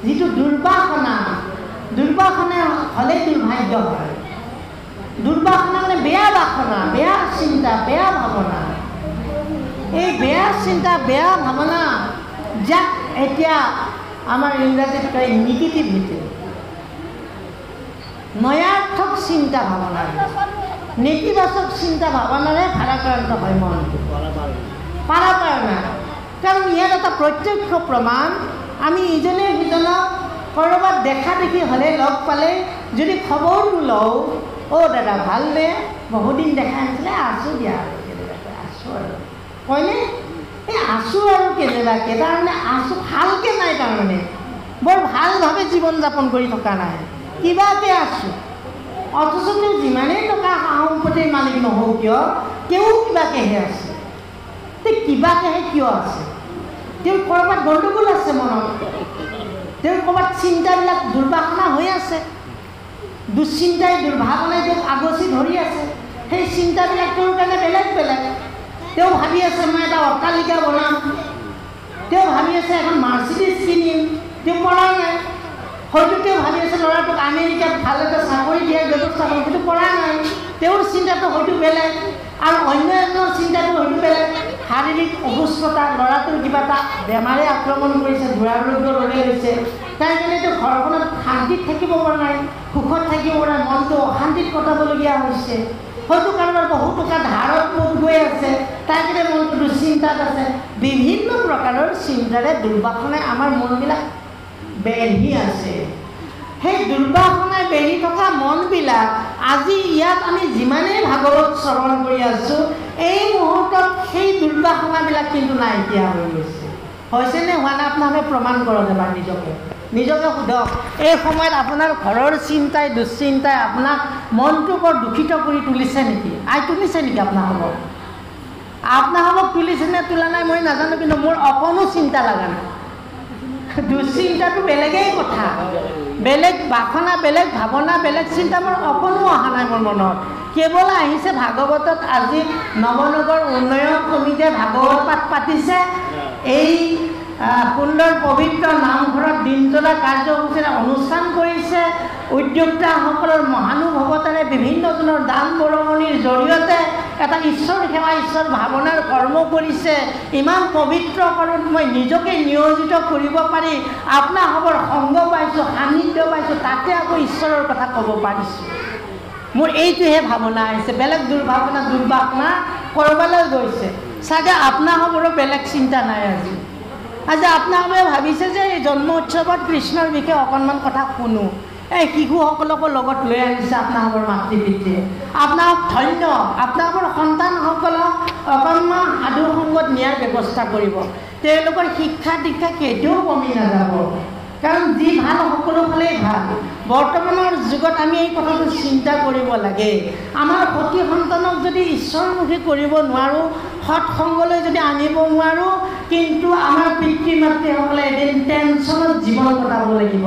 যিটো দুৰ্বাসনা হ'লে দুৰ্ভাগ্য হয়। দুৰ্বাসনা মানে বেয়া বাসনা, বেয়া চিন্তা, বেয়া ভাৱনা। এই বেয়া চিন্তা, বেয়া ভাৱনা যাক এতিয়া আমাৰ ইংৰাজীত কয় নিগেটিভিটি, নয়াৰ্থক চিন্তা ভাৱনাৰে, নেতিবাচক চিন্তা ভাৱনাৰে ভাৰাক্ৰান্ত হয় মনটো। পাৰাপাৰ নাই। কাৰণ ইয়াত এটা প্ৰত্যক্ষ প্ৰমাণ, আমি ইজনে সিজনক ক'ৰবাত দেখা দেখি হ'লে লগ পালে যদি খবৰটো লওঁ, অ' দাদা ভালনে, বহুদিন দেখা নাছিলে, আছোঁ দিয়া আৰু কেনেবাকৈ আছোঁ আৰু হয়নে? এই আছোঁ আৰু কেনেবাকৈ, তাৰমানে আছোঁ ভালকৈ নাই, তাৰমানে বৰ ভালভাৱে জীৱন যাপন কৰি থকা নাই, কিবাকৈ আছোঁ। অথচ তেওঁ যিমানেই টকা সম্পত্তিৰ মালিক নহওক কিয়, তেওঁ কিবাকৈহে আছে। তে কিবাকৈহে কিয় আছে? তেওঁৰ ক'ৰবাত গণ্ডগোল আছে মনত, তেওঁৰ ক'ৰবাত চিন্তাবিলাক দুৰ্বাসনা হৈ আছে, দুশ্চিন্তাই দুৰ্ভাৱনাই তেওঁক আগচি ধৰি আছে। সেই চিন্তাবিলাক তেওঁৰ কাৰণে বেলেগ বেলেগ। তেওঁ ভাবি আছে মই এটা অট্টালিকা বনাম, তেওঁ ভাবি আছে এখন মাৰ্চিডিজ কিনিম, তেওঁ পৰা নাই। হয়তো তেওঁ ভাবি আছে ল'ৰাটোক আমেৰিকাত ভাল এটা চাকৰি দিয়াৰ ব্যৱস্থা কৰিম, সেইটো কৰা নাই। তেওঁৰ চিন্তাটো হয়তো বেলেগ, আৰু অন্য এজনৰ চিন্তাটো হয়তো বেলেগ। শাৰীৰিক অসুস্থতা, ল'ৰাটোৰ কিবা এটা বেমাৰে আক্ৰমণ কৰিছে, দুৰাৰোগ্য ৰোগে হৈছে, তাৰ কাৰণে তেওঁ ঘৰখনত শান্তিত থাকিব পৰা নাই, সুখত থাকিব পৰা নাই, মনটো অশান্তিত কটাবলগীয়া হৈছে। হয়তো কাৰোবাৰ বহু টকা ধাৰত পোত গৈ আছে, তাৰ কাৰণে মনটো দুশ্চিন্তাত আছে। বিভিন্ন প্ৰকাৰৰ চিন্তাৰে দুৰ্বাসনাই আমাৰ মনবিলাক বেঢ়ি আছে। সেই দুৰ্বাসনাই বেঢ়ি থকা মনবিলাক আজি ইয়াত আমি যিমানেই ভাগৱত শ্ৰৱণ কৰি আছোঁ, এই মুহূৰ্তত সেই দুৰ্বাসনাবিলাক কিন্তু নাইকিয়া হৈ গৈছে। হৈছেনে হোৱা নাই আপোনালোকে প্ৰমাণ কৰক এবাৰ নিজকে সোধক। এই সময়ত আপোনাৰ ঘৰৰ চিন্তাই দুশ্চিন্তাই আপোনাক মনটো বৰ দূষিত কৰি তুলিছে নেকি? তুলিছে নেকি আপোনালোকক তুলিছেনে তোলা নাই মই নাজানো, কিন্তু মোৰ অকণো চিন্তা লগা নাই। দুশ্চিন্তাটো বেলেগেই কথা, বেলেগ বাসনা, বেলেগ ভাৱনা, বেলেগ চিন্তা মোৰ অকণো অহা নাই মোৰ মনত। কেৱল আহিছে ভাগৱতত আজি নৱনগৰ উন্নয়ন সমিতিয়ে ভাগৱত পাঠ পাতিছে, এই সুন্দৰ পবিত্ৰ নামঘৰত দিনজোৰা কাৰ্যসূচীৰে অনুষ্ঠান কৰিছে। উদ্যোক্তাসকলৰ মহানুভৱতাৰে বিভিন্ন ধৰণৰ দান বৰঙণিৰ জৰিয়তে এটা ঈশ্বৰ সেৱা, ঈশ্বৰ ভাৱনাৰ কৰ্ম কৰিছে। ইমান পবিত্ৰ কৰ্মত মই নিজকে নিয়োজিত কৰিব পাৰি আপোনাসৱৰ সংগ পাইছোঁ, সান্নিধ্য পাইছোঁ, তাতে আকৌ ঈশ্বৰৰ কথা ক'ব পাৰিছোঁ। মোৰ এইটোহে ভাৱনা আহিছে। বেলেগ দুৰ্ভাৱনা, দুৰ্বাসনা ক'ৰবালৈ গৈছে চাগে। আপোনাসৱৰো বেলেগ চিন্তা নাই। আজি আপোনালোকে ভাবিছে যে এই জন্ম উৎসৱত কৃষ্ণৰ বিষয়ে অকণমান কথা শুনো। এই শিশুসকলকো লগত লৈ আহিছে আপোনালোকৰ মাতৃ পিতৃয়ে। আপোনালোক ধন্য, আপোনালোকৰ সন্তানসকলক অকণমান সাধু সংগত নিয়াৰ ব্যৱস্থা কৰিব। তেওঁলোকৰ শিক্ষা দীক্ষা কেতিয়াও কমি নাযাব, কাৰণ যি ভাল সকলো ফালেই ভাল। বৰ্তমানৰ যুগত আমি এই কথাটো চিন্তা কৰিব লাগে। আমাৰ সতি সন্তানক যদি ঈশ্বৰমুখী কৰিব নোৱাৰোঁ, সৎসংগলৈ যদি আনিব নোৱাৰোঁ, কিন্তু আমাৰ পিতৃ মাতৃসকলে এদিন টেনশ্যনত জীৱন কটাব লাগিব।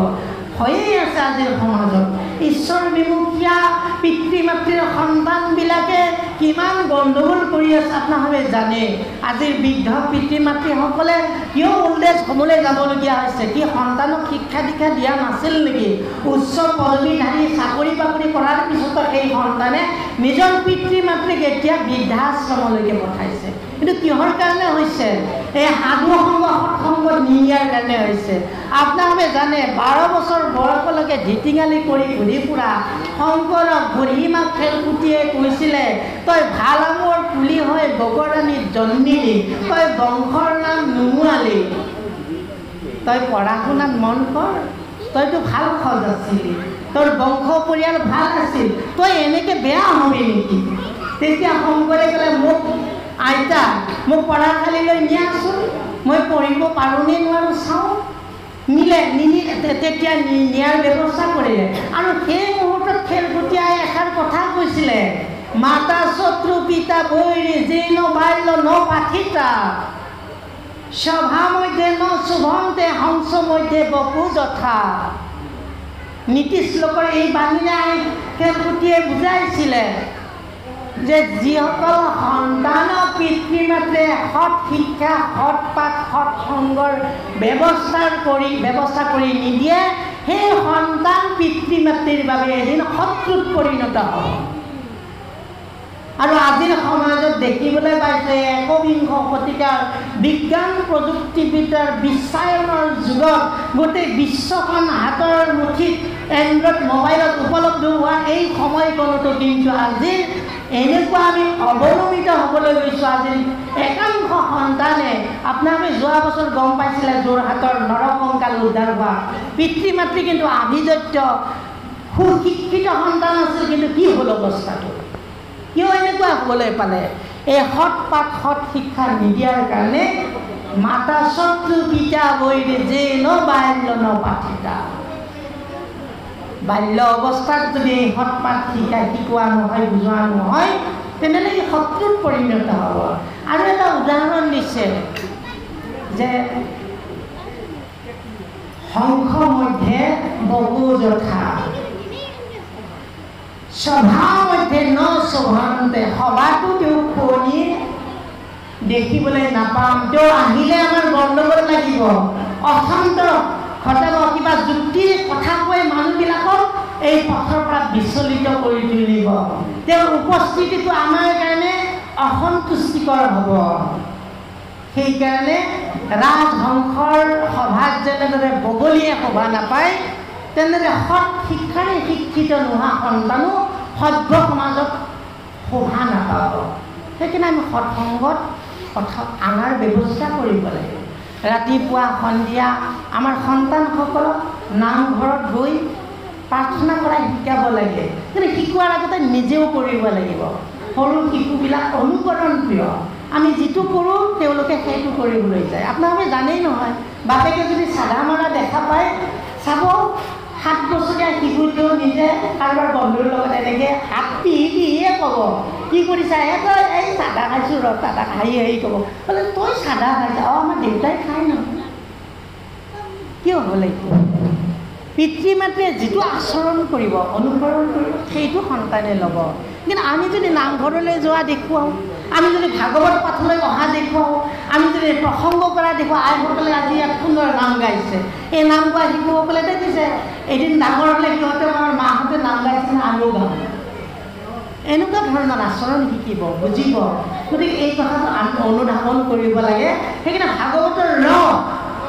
হয়েই আছে আজিৰ সমাজত। ঈশ্বৰ বিমুখীয়া পিতৃ মাতৃৰ সন্তানবিলাকে কিমান গণ্ডগোল কৰি আছে আপোনালোকে জানে। আজিৰ বৃদ্ধ পিতৃ মাতৃসকলে কিয় ওল্ডেজ হোমলৈ যাবলগীয়া হৈছে? কি সন্তানক শিক্ষা দীক্ষা দিয়া নাছিল নেকি? উচ্চ পদবীধাৰী চাকৰি বাকৰি কৰাৰ পিছতো এই সন্তানে নিজৰ পিতৃ মাতৃক এতিয়া বৃদ্ধাশ্ৰমলৈকে পঠাইছে। কিন্তু কিহৰ কাৰণে হৈছে? এই সাধু সংগ সৎসংগত নিয়াৰ কাৰণে হৈছে। আপোনালোকে জানে 12 বছৰ বয়সলৈকে ধিটিঙালি কৰি ঘূৰি ফুৰা শংকৰক বুঢ়ীমাক খেলকুটিয়ে কৈছিলে, তই ভাল আমৰ পুলি হৈ গগৰাণীত জন্মিলি, তই বংশৰ নাম নুমুৱালি, তই পঢ়া শুনাত মন কৰ, তইতো ভাল সজ আছিলি, তোৰ বংশ পৰিয়াল ভাল আছিল, তই এনেকৈ বেয়া হবি নেকি? তেতিয়া শংকৰে ক'লে, আইতা মোক পঢ়াশালীলৈ নিয়াচোন, মই পঢ়িব পাৰোঁনে নোৱাৰোঁ চাওঁ। তেতিয়া নিয়াৰ ব্যৱস্থা কৰিলে। আৰু সেই মুহূৰ্তত খেলকুটীয়াই এষাৰ কথা কৈছিলে, মাতা শত্ৰু পিতা বৈৰী জীৰ্ণ বাল্য ন পাঠিতা, সভা মধ্যে ন শুভন্তে হংস মধ্যে বপু যথা। নীতি শ্লোকৰ এই বাণীৰে খেলকুটীয়ে বুজাইছিলে যে যিসকল সন্তানক পিতৃ মাতৃয়ে সৎ শিক্ষা সৎ পাঠ সৎ সংগৰ ব্যৱস্থা কৰি নিদিয়ে সেই সন্তান পিতৃ মাতৃৰ বাবে এদিন শত্ৰুত পৰিণত হ'ব। আৰু আজিৰ সমাজত দেখিবলৈ পাইছে একবিংশ শতিকাৰ বিজ্ঞান প্ৰযুক্তিবিদ্যাৰ বিশ্বায়নৰ যুগত গোটেই বিশ্বখন হাতৰ মুঠিত এণ্ড্ৰইড মোবাইলত উপলব্ধ হোৱা এই সময়কণতো কিন্তু আজি এনেকুৱা আমি অৱলম্বিত হ'বলৈ গৈছোঁ। আজি একাংশ সন্তানে আপোনালোকে যোৱা বছৰ গম পাইছিলে যোৰহাটৰ নৰকংকাল উদ্ধাৰ হোৱা পিতৃ মাতৃ কিন্তু আভিজাত্য সুশিক্ষিত সন্তান আছিল, কিন্তু কি হ'ল অৱস্থাটো? কিয় এনেকুৱা হ'বলৈ পালে? এই সৎ পাঠ সৎ শিক্ষা নিদিয়াৰ কাৰণে মাতা শত্ৰু পিতা বৈৰি যে বাল্য নপাঠিতা। বাল্য অৱস্থাত যদি সৎ পাঠ শিকোৱা নহয় বুজোৱা নহয় তেনেহ'লে ই শত্ৰুত পৰিণত হ'ব। আৰু এটা উদাহৰণ দিছে যে শংখ মধ্যে বহু যথা সভা মধ্যে ন শোভন্তে। সভাটো তেওঁ শুৱনি দেখিবলৈ নাপাম, তেওঁ আহিলে আমাৰ গণ্ডগোল লাগিব, অশান্ত ঘটাব, কিবা যুক্তিৰ কথা কৈ মানুহবিলাকক এই পথৰ পৰা বিচলিত কৰি তুলিব। তেওঁৰ উপস্থিতিটো আমাৰ কাৰণে অসন্তুষ্টিকৰ হ'ব। সেইকাৰণে ৰাজহংসৰ সভাত যেনেদৰে বগলীয়ে শোভা নাপায় তেনেদৰে সৎ শিক্ষাৰে শিক্ষিত নোহোৱা সন্তানো সভ্য সমাজত শোভা নাপাব। সেইকাৰণে আমি সৎসংগত কথা অনাৰ ব্যৱস্থা কৰিব লাগে। ৰাতিপুৱা সন্ধিয়া আমাৰ সন্তানসকলক নামঘৰত গৈ প্ৰাৰ্থনা কৰা শিকাব লাগে, কিন্তু শিকোৱাৰ আগতে নিজেও কৰিব লাগিব। সৰু শিশুবিলাক অনুকৰণ প্ৰিয়, আমি যিটো কৰোঁ তেওঁলোকে সেইটো কৰিবলৈ যায়। আপোনালোকে জানেই নহয়, বাপেকে যদি চাদা মৰা দেখা পায় চাব 7 বছৰীয়া শিশুটো নিজে কাৰোবাৰ বন্ধুৰ লগত এনেকৈ হাত পিহিয়ে ক'ব কি কৰিছা? তই এই চাদা খাইছোঁ ৰ, চাদা খাই ক'ব বোলে তই চাদা খাইছা, আমাৰ দেউতাই খাই নহয়। কিয় হ'ব লাগিব? পিতৃ মাতৃয়ে যিটো আচৰণ কৰিব অনুকৰণ কৰিব সেইটো সন্তানে ল'ব। কিন্তু আমি যদি নামঘৰলৈ যোৱা দেখুৱাওঁ, আমি যদি ভাগৱত পাঠলৈ অহা দেখুৱাওঁ, আমি যদি প্ৰসংগ কৰা দেখুৱাওঁ, আইসকলে আজি ইয়াত সুন্দৰ নাম গাইছে, এই নাম গোৱা শিশুসকলে দেখিছে এদিন ডাঙৰ হ'লে সিহঁতে আমাৰ মাহঁতে নাম গাইছে না আমিও গাওঁ, এনেকুৱা ধৰণৰ আচৰণ শিকিব বুজিব। গতিকে এই কথাটো আমি অনুধাৱন কৰিব লাগে। সেইকাৰণে ভাগৱতৰ ৰস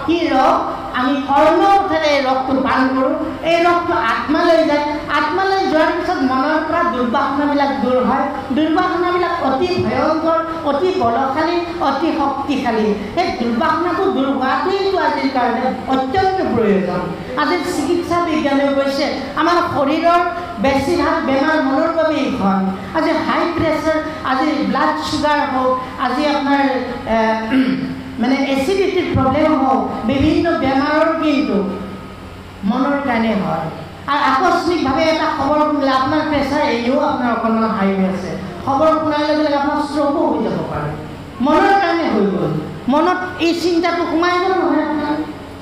কি ৰস? আমি কৰ্মপথেৰে এই ৰসটো পান কৰোঁ, এই ৰসটো আত্মালৈ যায়, আত্মালৈ যোৱাৰ পিছত মনৰ পৰা দুৰ্বাসনাবিলাক দূৰ হয়। দুৰ্বাসনাবিলাক অতি ভয়ংকৰ, অতি বলশালী, অতি শক্তিশালী। সেই দুৰ্বাসনাটো দূৰ হোৱাটোৱেইতো আজিৰ কাৰণে অত্যন্ত প্ৰয়োজন। আজিৰ চিকিৎসা বিজ্ঞানেও কৈছে আমাৰ শৰীৰৰ বেছিভাগ বেমাৰ মনৰ বাবেই হয়। আজি হাই প্ৰেছাৰ, আজি ব্লাড চুগাৰ হওক, আজি আপোনাৰ মানে এচিডিটিৰ প্ৰব্লেম হওক, বিভিন্ন বেমাৰৰ কিন্তু মনৰ কাৰণে হয়। আৰু আকস্মিকভাৱে এটা খবৰ শুনিলে আপোনাৰ প্ৰেছাৰ এনেও আপোনাৰ অকণমান হাই হৈ আছে, খবৰ শুনাৰ লগে লগে আপোনাৰ ষ্ট্ৰ'কো হৈ যাব পাৰে, মনৰ কাৰণে হৈ গ'ল। মনত এই চিন্তাটো সোমাই গ'ল নহয়,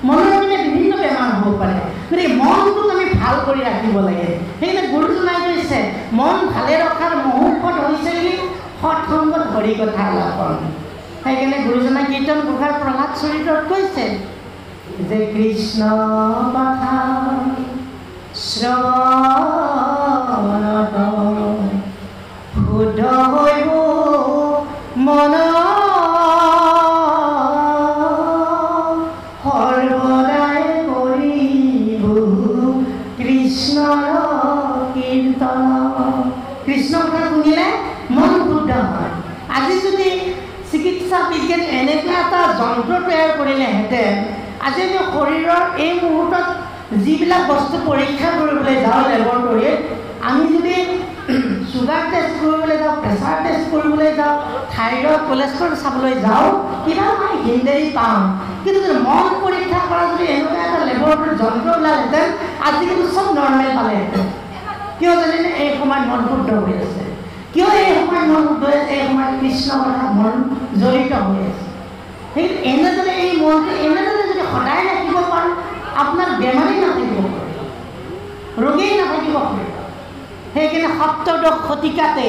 মনৰ কাৰণে বিভিন্ন বেমাৰ হ'ব পাৰে। গতিকে মনটোক আমি ভাল কৰি ৰাখিব লাগে। সেইকাৰণে গুৰুজনাই কৈছে মন ভালে ৰখাৰ মুহূৰ্ত হৈছে বুলি সৎসংগত হৰি কথা আলাপন। সেইকাৰণে গুৰুজনাই কীৰ্তন ঘোষাৰ প্ৰহ্লাদ চৰিত্ৰত কৈছে যে কৃষ্ণ কথা শ্ৰৱণত শুদ্ধ হৈব মন, সৰ্বদাই কৰিব কৃষ্ণৰ কীৰ্তন। কৃষ্ণ কথা শুনিলে মন শুদ্ধ হয়। আজি যদি চিকিৎসা বিজ্ঞান এনেকুৱা এটা যন্ত্ৰ তৈয়াৰ কৰিলেহেঁতেন, আজি আমি শৰীৰৰ এই মুহূৰ্তত যিবিলাক বস্তু পৰীক্ষা কৰিবলৈ যাওঁ লেবৰেটৰীত, আমি যদি চুগাৰ টেষ্ট কৰিবলৈ যাওঁ, প্ৰেছাৰ টেষ্ট কৰিবলৈ যাওঁ, থাইৰয়ড কোলেষ্ট্ৰল চাবলৈ যাওঁ, কিবা আমি হিন্দেৰি পাওঁ। কিন্তু যদি মন পৰীক্ষা কৰা যদি এনেকুৱা এটা লেবৰেটৰীত যন্ত্ৰ ওলালহেঁতেন, আজি কিন্তু চব নৰ্মেল পালেহেঁতেন। কিয় জানেনে? এই সময়ত মন শুদ্ধ হৈ আছে। কিয় এই সময়ত মন শুদ্ধ হৈ আছে? এই সময়ত কৃষ্ণ কথা মন জড়িত হৈ আছে। সেই এনেদৰে এই মনটো এনেদৰে যদি সদায় ৰাখিব পাৰোঁ, আপোনাৰ বেমাৰী নাথাকিব পাৰে, ৰোগেই নাথাকিব পাৰে। সেইকাৰণে সপ্তদশ শতিকাতে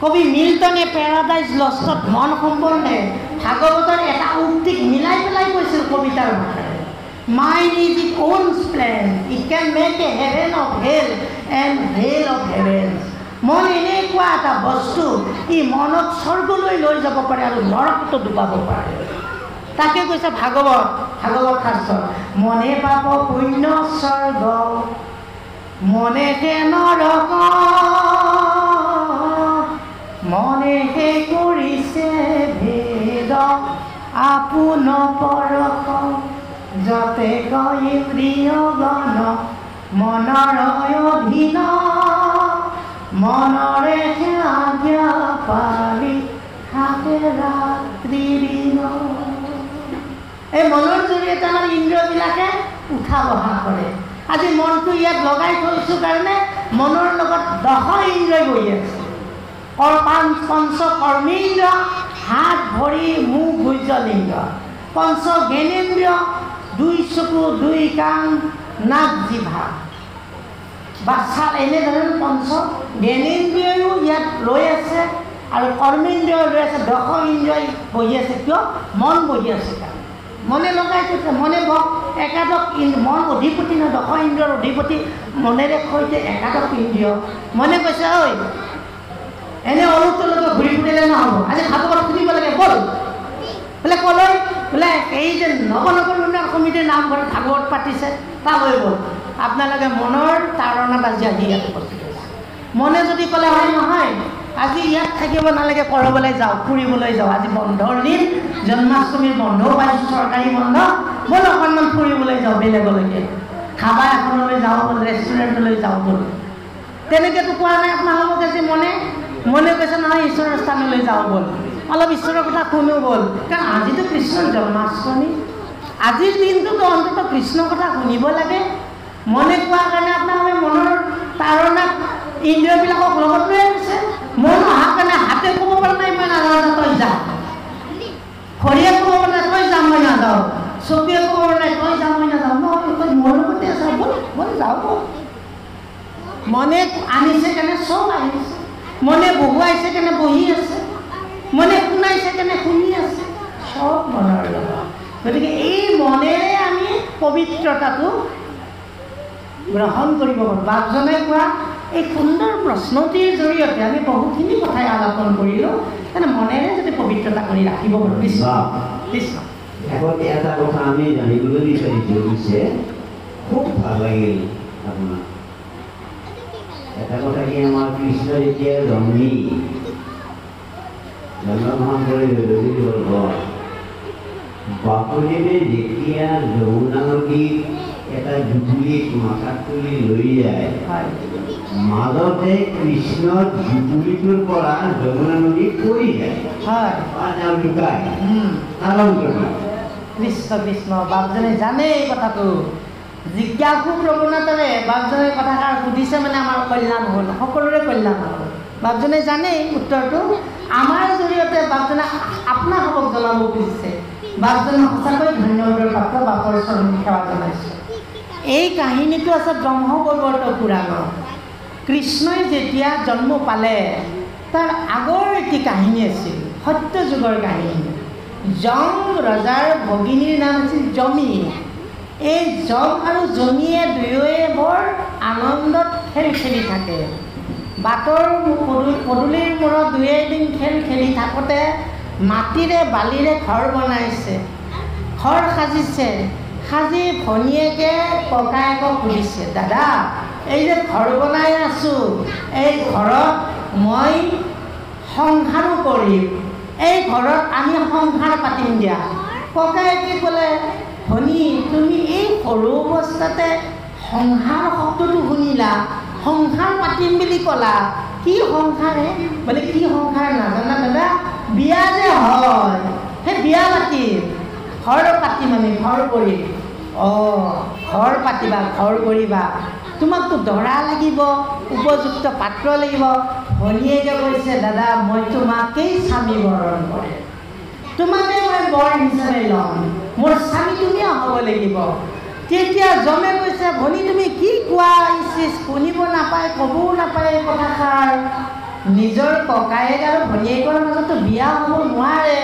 কবি মিল্টনে পেৰাডাইজ লষ্টত মন সম্বন্ধে ভাগৱতৰ এটা উক্তিক মিলাই পেলাই কৈছিল কবিতাৰ ভাষাৰে। Mind is its own plan. It can make a heaven of hell and hell of heavens. মন এনেকুৱা এটা বস্তু, ই মনক স্বৰ্গলৈ লৈ যাব পাৰে আৰু নৰকতো ডুবাব পাৰে। তাকে কৈছে ভাগৱত শাস্ত্ৰত, মনে পাপ পুণ্য স্বৰ্গ, মনেতে নৰক, মনেতে কৰিছে ভেদ, আপোন পৰক, যতে কয় প্ৰিয়গণ মনৰ অধীন, মনৰে আজ্ঞা পালি থাকে ৰাত্ৰি দিন। এই মনৰ জৰিয়তে আমাৰ ইন্দ্ৰিয়বিলাকে উঠা বহা কৰে। আজি মনটো ইয়াত লগাই থৈছোঁ কাৰণে মনৰ লগত 10 ইন্দ্ৰিয় বহি আছে। পঞ্চ কৰ্মেন্দ্ৰিয়, হাত ভৰি মুখ ভুজলিংগ, পঞ্চ জ্ঞানেন্দ্ৰিয়, 2 চকু 2 কাণ নাক জিভা বাচ্ছা, এনেধৰণে পঞ্চ জ্ঞানেন্দ্ৰিয়ও ইয়াত ৰৈ আছে আৰু কৰ্মেন্দ্ৰিয় ৰৈ আছে। 10 ইন্দ্ৰিয় বহি আছে। কিয়? মন বহি আছে কাৰণে মনে লগাই থৈছে। মনে একাদশ মন অধিপতি নহয়, 10 ইন্দ্ৰিয়ৰ অধিপতি মনেৰে সৈতে একাদশ ইন্দ্ৰিয়। মনে কৈছে, ঐ এনে অৰুতলৈকে ঘূৰি ফুৰিলে নহ'ব, আজি ভাগৱত শুনিব লাগে, ব'ল বোলে ক'লৈ বোলে এই যে নগৰ উন্নয়ন সমিতিৰ নামঘৰত ভাগৱত পাতিছে, তালৈ ব'ল। আপোনালোকে মনৰ তাৰণাত আজি ইয়াত উপস্থিত হৈছে। মনে যদি ক'লে হয় নহয় আজি ইয়াত থাকিব নালাগে, কৰবলৈ যাওঁ, ফুৰিবলৈ যাওঁ, আজি বন্ধৰ দিন, জন্মাষ্টমীৰ বন্ধও পাইছোঁ, চৰকাৰী বন্ধ, ব'ল অকণমান ফুৰিবলৈ যাওঁ, বেলেগলৈকে খাবা এখনলৈ যাওঁ ব'ল, ৰেষ্টুৰেণ্টলৈ যাওঁ ব'ল। তেনেকৈতো কোৱা নাই আপোনালোকক। আজি মনে কৈছে নহয় ঈশ্বৰৰ স্থানলৈ যাওঁ ব'ল, অলপ ঈশ্বৰৰ কথা শুনো ব'ল, কাৰণ আজিতো কৃষ্ণৰ জন্মাষ্টমী, আজিৰ দিনটোতো অন্ততঃ কৃষ্ণৰ কথা শুনিব লাগে। মনে কোৱাৰ কাৰণে আপোনালোকে মনৰ তাৰণাত ইন্দ্ৰিয়বিলাকক লগত লৈ আহিছে। মন অহাৰ কাৰণে হাতে ক'ব পৰা নাই মই নাযাওঁ, তই যা। ভৰিয়ে ক'ব পৰা নাই তই যা, মই নাযাওঁ। চকুৱে ক'ব পৰা নাই তই যা, মই নাযাওঁ। তই মোৰ লগতে আছা, ব'ল যাওঁ ব'ল। মনে আনিছে কাৰণে চব আহিছে, মনে বহুৱাইছে কাৰণে বহি আছে, মনে শুনাইছে কাৰণে শুনি আছে, চব মনৰ লগত। গতিকে এই মনেৰে আমি পবিত্ৰতাটো গ্ৰহণ কৰিব পাৰোঁ। বাপজনে কোৱা এই সুন্দৰ প্ৰশ্নটিৰ জৰিয়তে আমি বহুখিনি কথাই আলাপন কৰিলোঁ। কাৰণে মনেৰে যদি পবিত্ৰতা কৰি ৰাখিব পাৰোঁ। কৃষ্ণ এটা কথা আমি জানিবলৈ বিচাৰিছোঁ, খুব ভাল লাগিল আপোনাৰ এটা কথা কি, আমাৰ কৃষ্ণ যেতিয়া জন্মগ্ৰহণ কৰি বাপুদেৱে যেতিয়া যমুনা নদীত এটা জুবুলিত মাথাত তুলি লৈ যায়, মাজতে কৃষ্ণ জুবুলিটোৰ পৰা যমুনা নদীত পৰি যায়, লুকাই কাৰণটো কৃষ্ণ কৃষ্ণ। বাপজনে জানে এই কথাটো, জিজ্ঞাসু প্ৰৱণতাৰে বাপজনে কথাষাৰ সুধিছে মানে আমাৰ কল্যাণ হ'ল, সকলোৰে কল্যাণ হ'ল। বাপজনে জানেই উত্তৰটো, আমাৰ জৰিয়তে বাপজনে আপোনালোকক জনাব খুজিছে। বাপজনে সঁচাকৈ ধন্যবাদৰ পাত্ৰ, বাপৰ চৰণ সেৱা জনাইছোঁ। এই কাহিনীটো আছে ব্ৰহ্মবৈৱৰ্ত পুৰাণত। কৃষ্ণই যেতিয়া জন্ম পালে তাৰ আগৰ এটি কাহিনী আছিল, সত্য যুগৰ কাহিনী। যম ৰজাৰ ভগিনীৰ নাম আছিল জমি। এই যম আৰু জমিয়ে দুয়োৱে বৰ আনন্দত খেল খেলি থাকে। বাটৰ পদূলিৰ মূৰত দুই এদিন খেলি থাকোঁতে মাটিৰে বালিৰে ঘৰ বনাইছে, ঘৰ সাজিছে। সাজি ভনীয়েকে ককায়েকক সুধিছে, দাদা এই যে ঘৰ বনাই আছোঁ, এই ঘৰত মই সংসাৰো কৰিম, এই ঘৰত আমি সংসাৰ পাতিম দিয়া। ককায়েকে ক'লে, ভনী তুমি এই সৰু অৱস্থাতে সংসাৰ শব্দটো শুনিলা, সংসাৰ পাতিম বুলি ক'লা, কি সংসাৰে? বোলে কি সংসাৰ নাজানা দাদা, বিয়া যে হয়, সেই বিয়া পাতিম, ঘৰ পাতিম, আমি ঘৰ কৰিম। ঘৰ পাতিবা, ঘৰ কৰিবা, তোমাকতো দৰা লাগিব, উপযুক্ত পাত্ৰ লাগিব। ভনীয়েকে কৈছে, দাদা মই তোমাকেই স্বামী বৰণ কৰিম, তোমাকে মই বৰ হিচাপে ল'ম, মোৰ স্বামী তুমিয়ে হ'ব লাগিব। তেতিয়া যমে কৈছে, ভনী তুমি কি কোৱা, শুনিব নাপায়, ক'বও নাপায় এই কথাষাৰ। নিজৰ ককায়েক আৰু ভনীয়েকৰ মাজতো বিয়া হ'ব নোৱাৰে,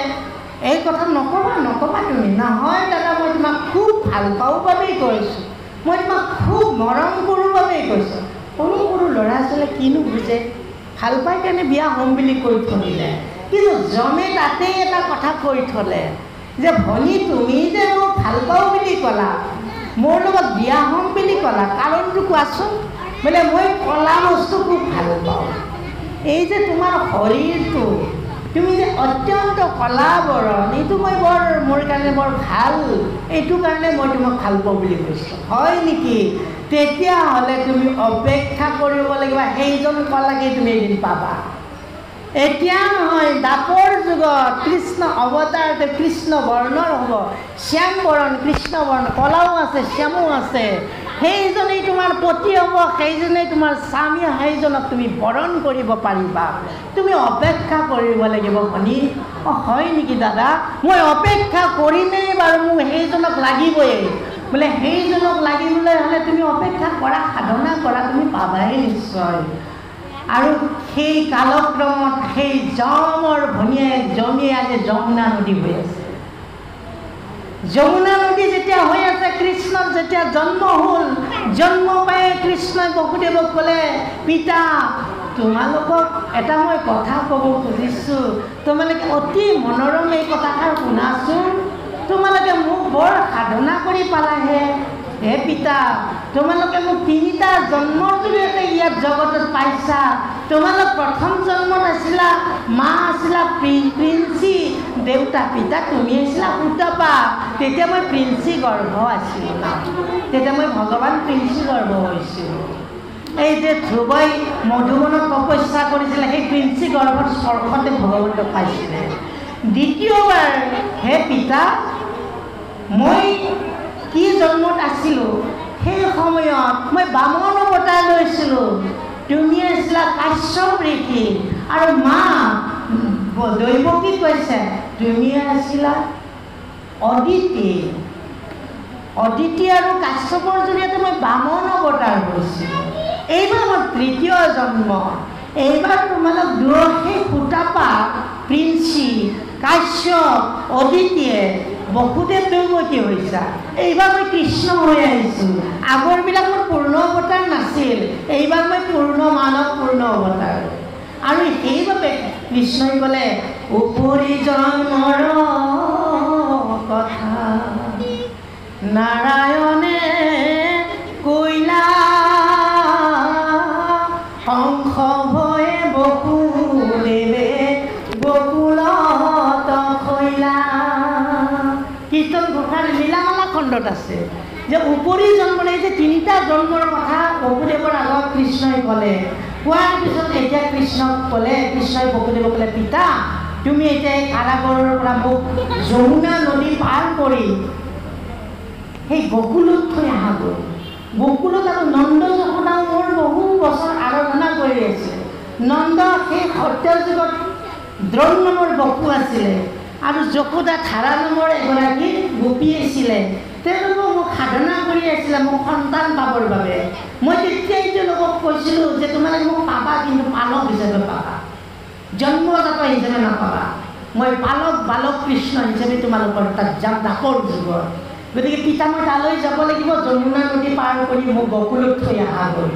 এই কথা নক'বা তুমি। নহয় দাদা, মই তোমাক খুব ভাল পাওঁ বাবেই কৈছোঁ, মই তোমাক খুব মৰম কৰোঁ বাবেই কৈছোঁ। সৰু সৰু ল'ৰা ছোৱালীয়ে কিনো বুজে, ভাল পাই কাৰণে বিয়া হ'ম বুলি কৈ থলে। কিন্তু জমে তাতেই এটা কথা কৈ থলে যে ভনী তুমি যে মোক ভাল পাওঁ বুলি ক'লা, মোৰ লগত বিয়া হ'ম বুলি ক'লা, কাৰণটো কোৱাচোন। বোলে মই ক'লা বস্তু খুব ভাল পাওঁ। এই যে তোমাৰ শৰীৰটো, তুমি যে অত্যন্ত কলা বৰণ, এইটো মই মোৰ কাৰণে বৰ ভাল, এইটো কাৰণে মই তোমাক ভাল পাওঁ বুলি কৈছোঁ। হয় নেকি? তেতিয়াহ'লে তুমি অপেক্ষা কৰিব লাগিব, সেইজন কলাকে তুমি এদিন পাবা। এতিয়া নহয়, দাপৰ যুগত কৃষ্ণ অৱতাৰতে কৃষ্ণ বৰ্ণৰ হ'ব, শ্যাম বৰণ কৃষ্ণ বৰ্ণ, কলাও আছে শ্যামো আছে। সেইজনেই তোমাৰ পতি হ'ব, সেইজনেই তোমাৰ স্বামী, সেইজনক তুমি বৰণ কৰিব পাৰিবা। তুমি অপেক্ষা কৰিব লাগিব ভনী। অঁ হয় নেকি দাদা, মই অপেক্ষা কৰিমেই বাৰু, মোক সেইজনক লাগিবই। বোলে সেইজনক লাগিবলৈ হ'লে তুমি অপেক্ষা কৰা, সাধনা কৰা, তুমি পাবাই নিশ্চয়। আৰু সেই কালক্ৰমত সেই যমৰ ভনীয়েক জমিয়ে আজি যমুনা নদী হৈ আছে। যমুনা নদী যেতিয়া হৈ আছে, কৃষ্ণৰ যেতিয়া জন্ম হ'ল, জন্ম পাই কৃষ্ণই বসুদেৱক ক'লে, পিতা তোমালোকক এটা মই কথা ক'ব খুজিছোঁ, তোমালোকে অতি মনোৰম এই কথাষাৰ শুনাচোন। তোমালোকে মোক বৰ সাধনা কৰি পালাহে। হে পিতা, তোমালোকে মোক 3টা জন্মৰ জৰিয়তে ইয়াত জগতত পাইছা। তোমালোক প্ৰথম জন্মত আছিলা, মা আছিলা প্ৰিন্সী, দেউতা পিতা তুমি আছিলা সুতপা। তেতিয়া মই প্ৰিন্সী গৰ্ভ আছিলোঁ না, তেতিয়া মই ভগৱান প্ৰিন্সী গৰ্ভ হৈছিলোঁ। এই যে ধ্ৰুৱই মধুবনত তপস্যা কৰিছিলে, সেই প্ৰিন্সী গৰ্ভৰ স্পৰ্শতে ভগৱন্তক পাইছিলে। দ্বিতীয়বাৰ হে পিতা, মই কি জন্মত আছিলোঁ, সেই সময়ত মই বামন অৱতাৰ লৈছিলোঁ, তুমি আছিলা কাশ্যপ ঋষি, আৰু মা দৈৱকী কৈছে তুমি আছিলা অদিতি। অদিতি আৰু কাশ্যপৰ জৰিয়তে মই বামন অৱতাৰ হৈছিলোঁ। এইবাৰ মোৰ 3য় জন্ম। এইবাৰ তোমালোক দুৰসী সুতাপা, প্ৰিন্সী, কাশ্যপ, অদিতিয়ে, বসুদেৱ দৈৱকী হৈছা। এইবাৰ মই কৃষ্ণ হৈ আহিছোঁ। আগৰবিলাক মোৰ পূৰ্ণ অৱতাৰ নাছিল, এইবাৰ মই পূৰ্ণ মানৱ, পূৰ্ণ অৱতাৰ। আৰু সেইবাবে কৃষ্ণই ক'লে, উপৰি জন্মৰ কথা নাৰায়ণে কৈলা, হংস ভয়ে বসুদেৱে বকুলত খৈলা। কীৰ্তন ঘোষাৰ লীলামালা খণ্ডত আছে যে উপৰি জন্মৰ, এই যে 3টা জন্মৰ কথা বসুদেৱৰ আগত কৃষ্ণই ক'লে। কোৱাৰ পিছত এতিয়া কৃষ্ণক ক'লে, কৃষ্ণই বসুদেৱক ক'লে, পিতা তুমি এতিয়া এই কাৰাগাৰৰ পৰা মোক যমুনা নদী পাৰ কৰি সেই গকুলত থৈ আহাগৈ। গকুলত আৰু নন্দ যশোদাও মোৰ বহু বছৰ আৰাধনা কৰি আছে। নন্দ সেই সত্য যুগত দ্ৰোণ নামৰ বসু আছিলে, আৰু যশোদা ধাৰা নামৰ এগৰাকী গোপী আছিলে। তেওঁলোকক মোক সাধনা কৰি আছিলে মোক সন্তান পাবৰ বাবে। মই তেতিয়াই তেওঁলোকক কৈছিলোঁ যে তোমালোকে মোক পাবা, কিন্তু পালক হিচাপে পাবা, জন্মজাত হিচাপে নাপাবা। মই পালক বালক কৃষ্ণ হিচাপে তোমালোকৰ তাত যাম দাপৰ যুগত। গতিকে পিতা মই তালৈ যাব লাগিব, যমুনা নদী পাৰ কৰি মোক গকুলত থৈ আহাগৈ।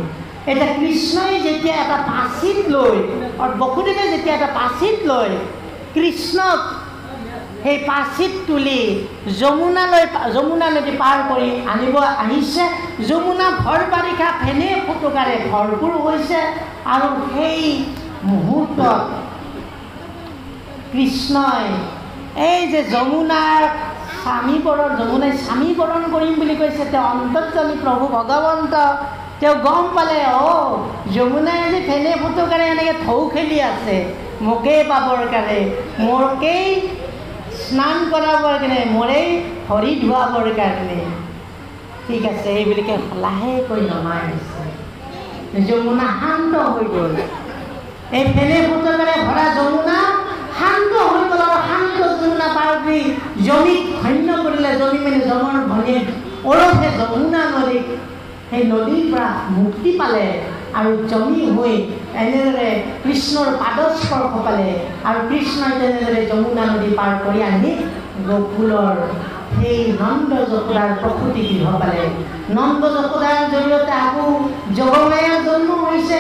এতিয়া কৃষ্ণই যেতিয়া এটা পাচিত লৈ, আৰু বসুদেৱে যেতিয়া এটা পাচিত লৈ কৃষ্ণক সেই পাচিত তুলি যমুনা নদী পাৰ কৰি আনিব আহিছে। যমুনা ভৰ বাৰিষা ফেনে ফুটুকাৰে ভৰপূৰ হৈছে, আৰু সেই মুহূৰ্তত কৃষ্ণই এই যে যমুনাৰ যমুনাই স্বামী বৰণ কৰিম বুলি কৈছে, তেওঁ অন্তৰ্যামী প্ৰভু ভগৱন্ত। তেওঁ গম পালে, যমুনাই আজি ফেনে ফুটুকাৰে এনেকৈ ঢৌ খেলি আছে মোকেই পাবৰ কাৰণে, মোকেই স্নান কৰাবৰ কাৰণে, মোৰেই ভৰি ধোৱাবৰ কাৰণে। ঠিক আছে, এইবুলিকে লাহেকৈ নমাই দিছে। যমুনা শান্ত হৈ গ'ল। এই ফেনে ফুটুকাৰে ভৰা যমুনা শান্ত হৈ গ'ল, আৰু শান্ত যমুনা পাৰ কৰি জমিক ধন্য কৰিলে। জমি মানে যমৰ ভনীয়েক ওৰফে যমুনা নদীক সেই নদীৰ পৰা মুক্তি পালে আৰু জমি হৈ এনেদৰে কৃষ্ণৰ পাদস্পৰ্শ পালে আৰু কৃষ্ণই তেনেদৰে যমুনা নদী পাৰ কৰি আহি গোকুলৰ সেই নন্দ যশোদাৰ প্ৰসূতি গৃহ পালে। নন্দ যশোদাৰ জৰিয়তে আকৌ যোগমায়াৰ জন্ম হৈছে।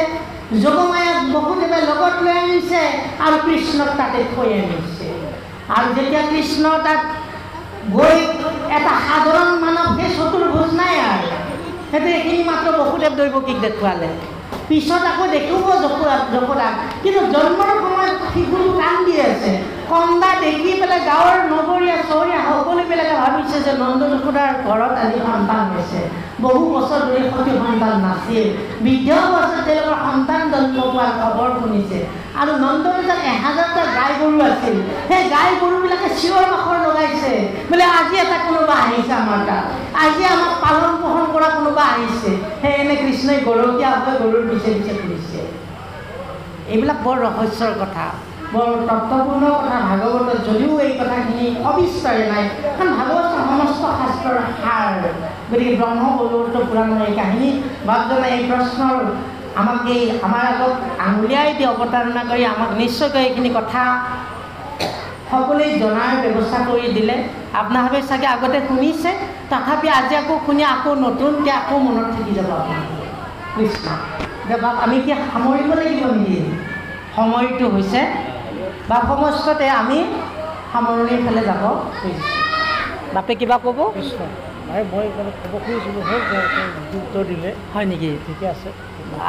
যোগমায়াক বসুদেৱে লগত লৈ আনিছে আৰু কৃষ্ণক তাতে থৈ আনিছে। আৰু যেতিয়া কৃষ্ণ তাত গৈ এটা সাধাৰণ মানৱ সেই চতুৰ্ভুজ নাই আৰু সেইটো এইখিনি মাত্ৰ বসুদেৱ দৈৱকীক দেখুৱালে। পিছত আকৌ দেখিব যশোদাক, কিন্তু জন্মৰ সময়ত শিশুটো কান্দি আছে। কন্দা দেখি পেলাই গাঁৱৰ নগৰীয়া চহৰীয়া সকলোবিলাকে ভাবিছে যে নন্দ যশোদাৰ ঘৰত আজি সন্তান হৈছে। বহু বছৰ ধৰি সতি সন্তান নাছিল। বৃদ্ধ অৱস্থাত তেওঁলোকৰ সন্তান জন্ম পোৱাৰ খবৰ শুনিছে। আৰু নন্দৰ তাত 1000টা গাই গৰু আছিল। সেই গাই গৰুবিলাকে চিঞৰ বাখৰ লগাইছে বোলে আজি এটা কোনোবা আহিছে আমাৰ তাত, আজি আমাক পালন পোষণ কৰা কোনোবা আহিছে। সেই এনে কৃষ্ণই গৰখীয়া হৈ গৰুৰ পিছে পিছে ঘূৰিছে। এইবিলাক বৰ ৰহস্যৰ কথা, বৰ তত্ত্বপূৰ্ণ কথা ভাগৱতত, যদিও এই কথাখিনি সবিস্তাৰে নাই, কাৰণ ভাগৱতৰ সমস্ত শাস্ত্ৰৰ সাৰ। গতিকে ব্ৰহ্ম বৈৱৰ্ত পুৰাণৰ এই কাহিনী বাপজনে এই প্ৰশ্নৰ আমাক এই আমাৰ আগত আঙুলিয়াই দি অৱতাৰণা কৰি আমাক নিশ্চয়কৈ এইখিনি কথা সকলোৱে জনাৰ ব্যৱস্থা কৰি দিলে। আপোনালোকে চাগে আগতে শুনিছে, তথাপি আজি আকৌ শুনি আকৌ নতুনকৈ আকৌ মনত থাকি যাব আপোনাৰ কৃষ্ণ। এতিয়া বাপ আমি কি সামৰিব লাগিব নেকি? সময়টো হৈছে বা সমস্ততে আমি সামৰণিৰ ফালে যাব খুজিছোঁ। বাপে কিবা ক'ব? নাই, মই ক'ব খুজিছিলোঁ উত্তৰ দিলে হয় নেকি? ঠিকে আছে।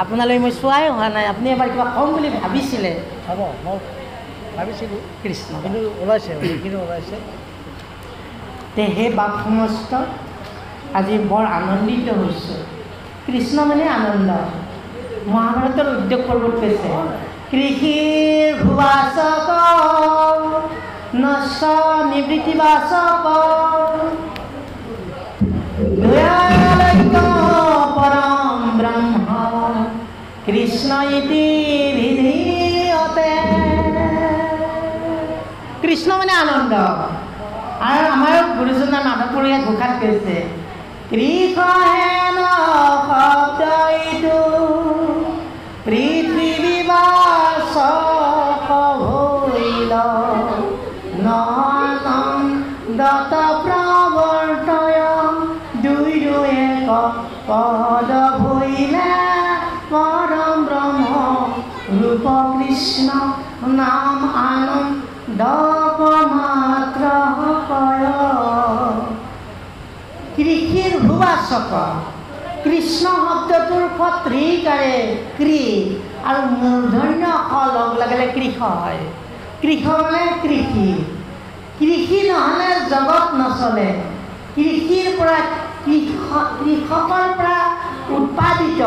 আপোনালৈ মই চোৱাই হোৱা নাই, আপুনি এবাৰ কিবা ক'ম বুলি ভাবিছিলে? হ'ব, মই ভাবিছিলোঁ কৃষ্ণ, কিন্তু ওলাইছে, সেইখিনি ওলাইছে। তে সেই বাপ সমস্ত আজি বৰ আনন্দিত হৈছোঁ। কৃষ্ণ মানে আনন্দ। মহাভাৰতৰ উদ্যোগ পৰ্বত কৈছে কৃষিৰ ভুৱাচক নশ্য নিবৃত্তিবাচক পৰম ব্ৰহ্ম কৃষ্ণ ইতি বিধীয়তে। কৃষ্ণ মানে আনন্দ। আৰু আমাৰ গুৰুজনা মাধৱপুৰীয়া ঘোষাত কৈছে কৃষ্ণ শব্দ ইটো পৃথিৱীবাসক হৈল নন্দত প্ৰৱৰ্তয় দুই এক পদ ভৈলে পৰম ব্ৰহ্ম ৰূপ কৃষ্ণ নাম আনন্দ মাত্ৰ কয়। কৃষিৰ ভুৱাচক, কৃষ্ণ শব্দটোৰ ত্ৰিকাৰে কৃ আৰু মূৰ্ধন্য স লগ লগালে কৃষ হয়। কৃষ মানে কৃষি। কৃষি নহ'লে জগত নচলে। কৃষিৰ পৰা কৃষকৰ পৰা উৎপাদিত,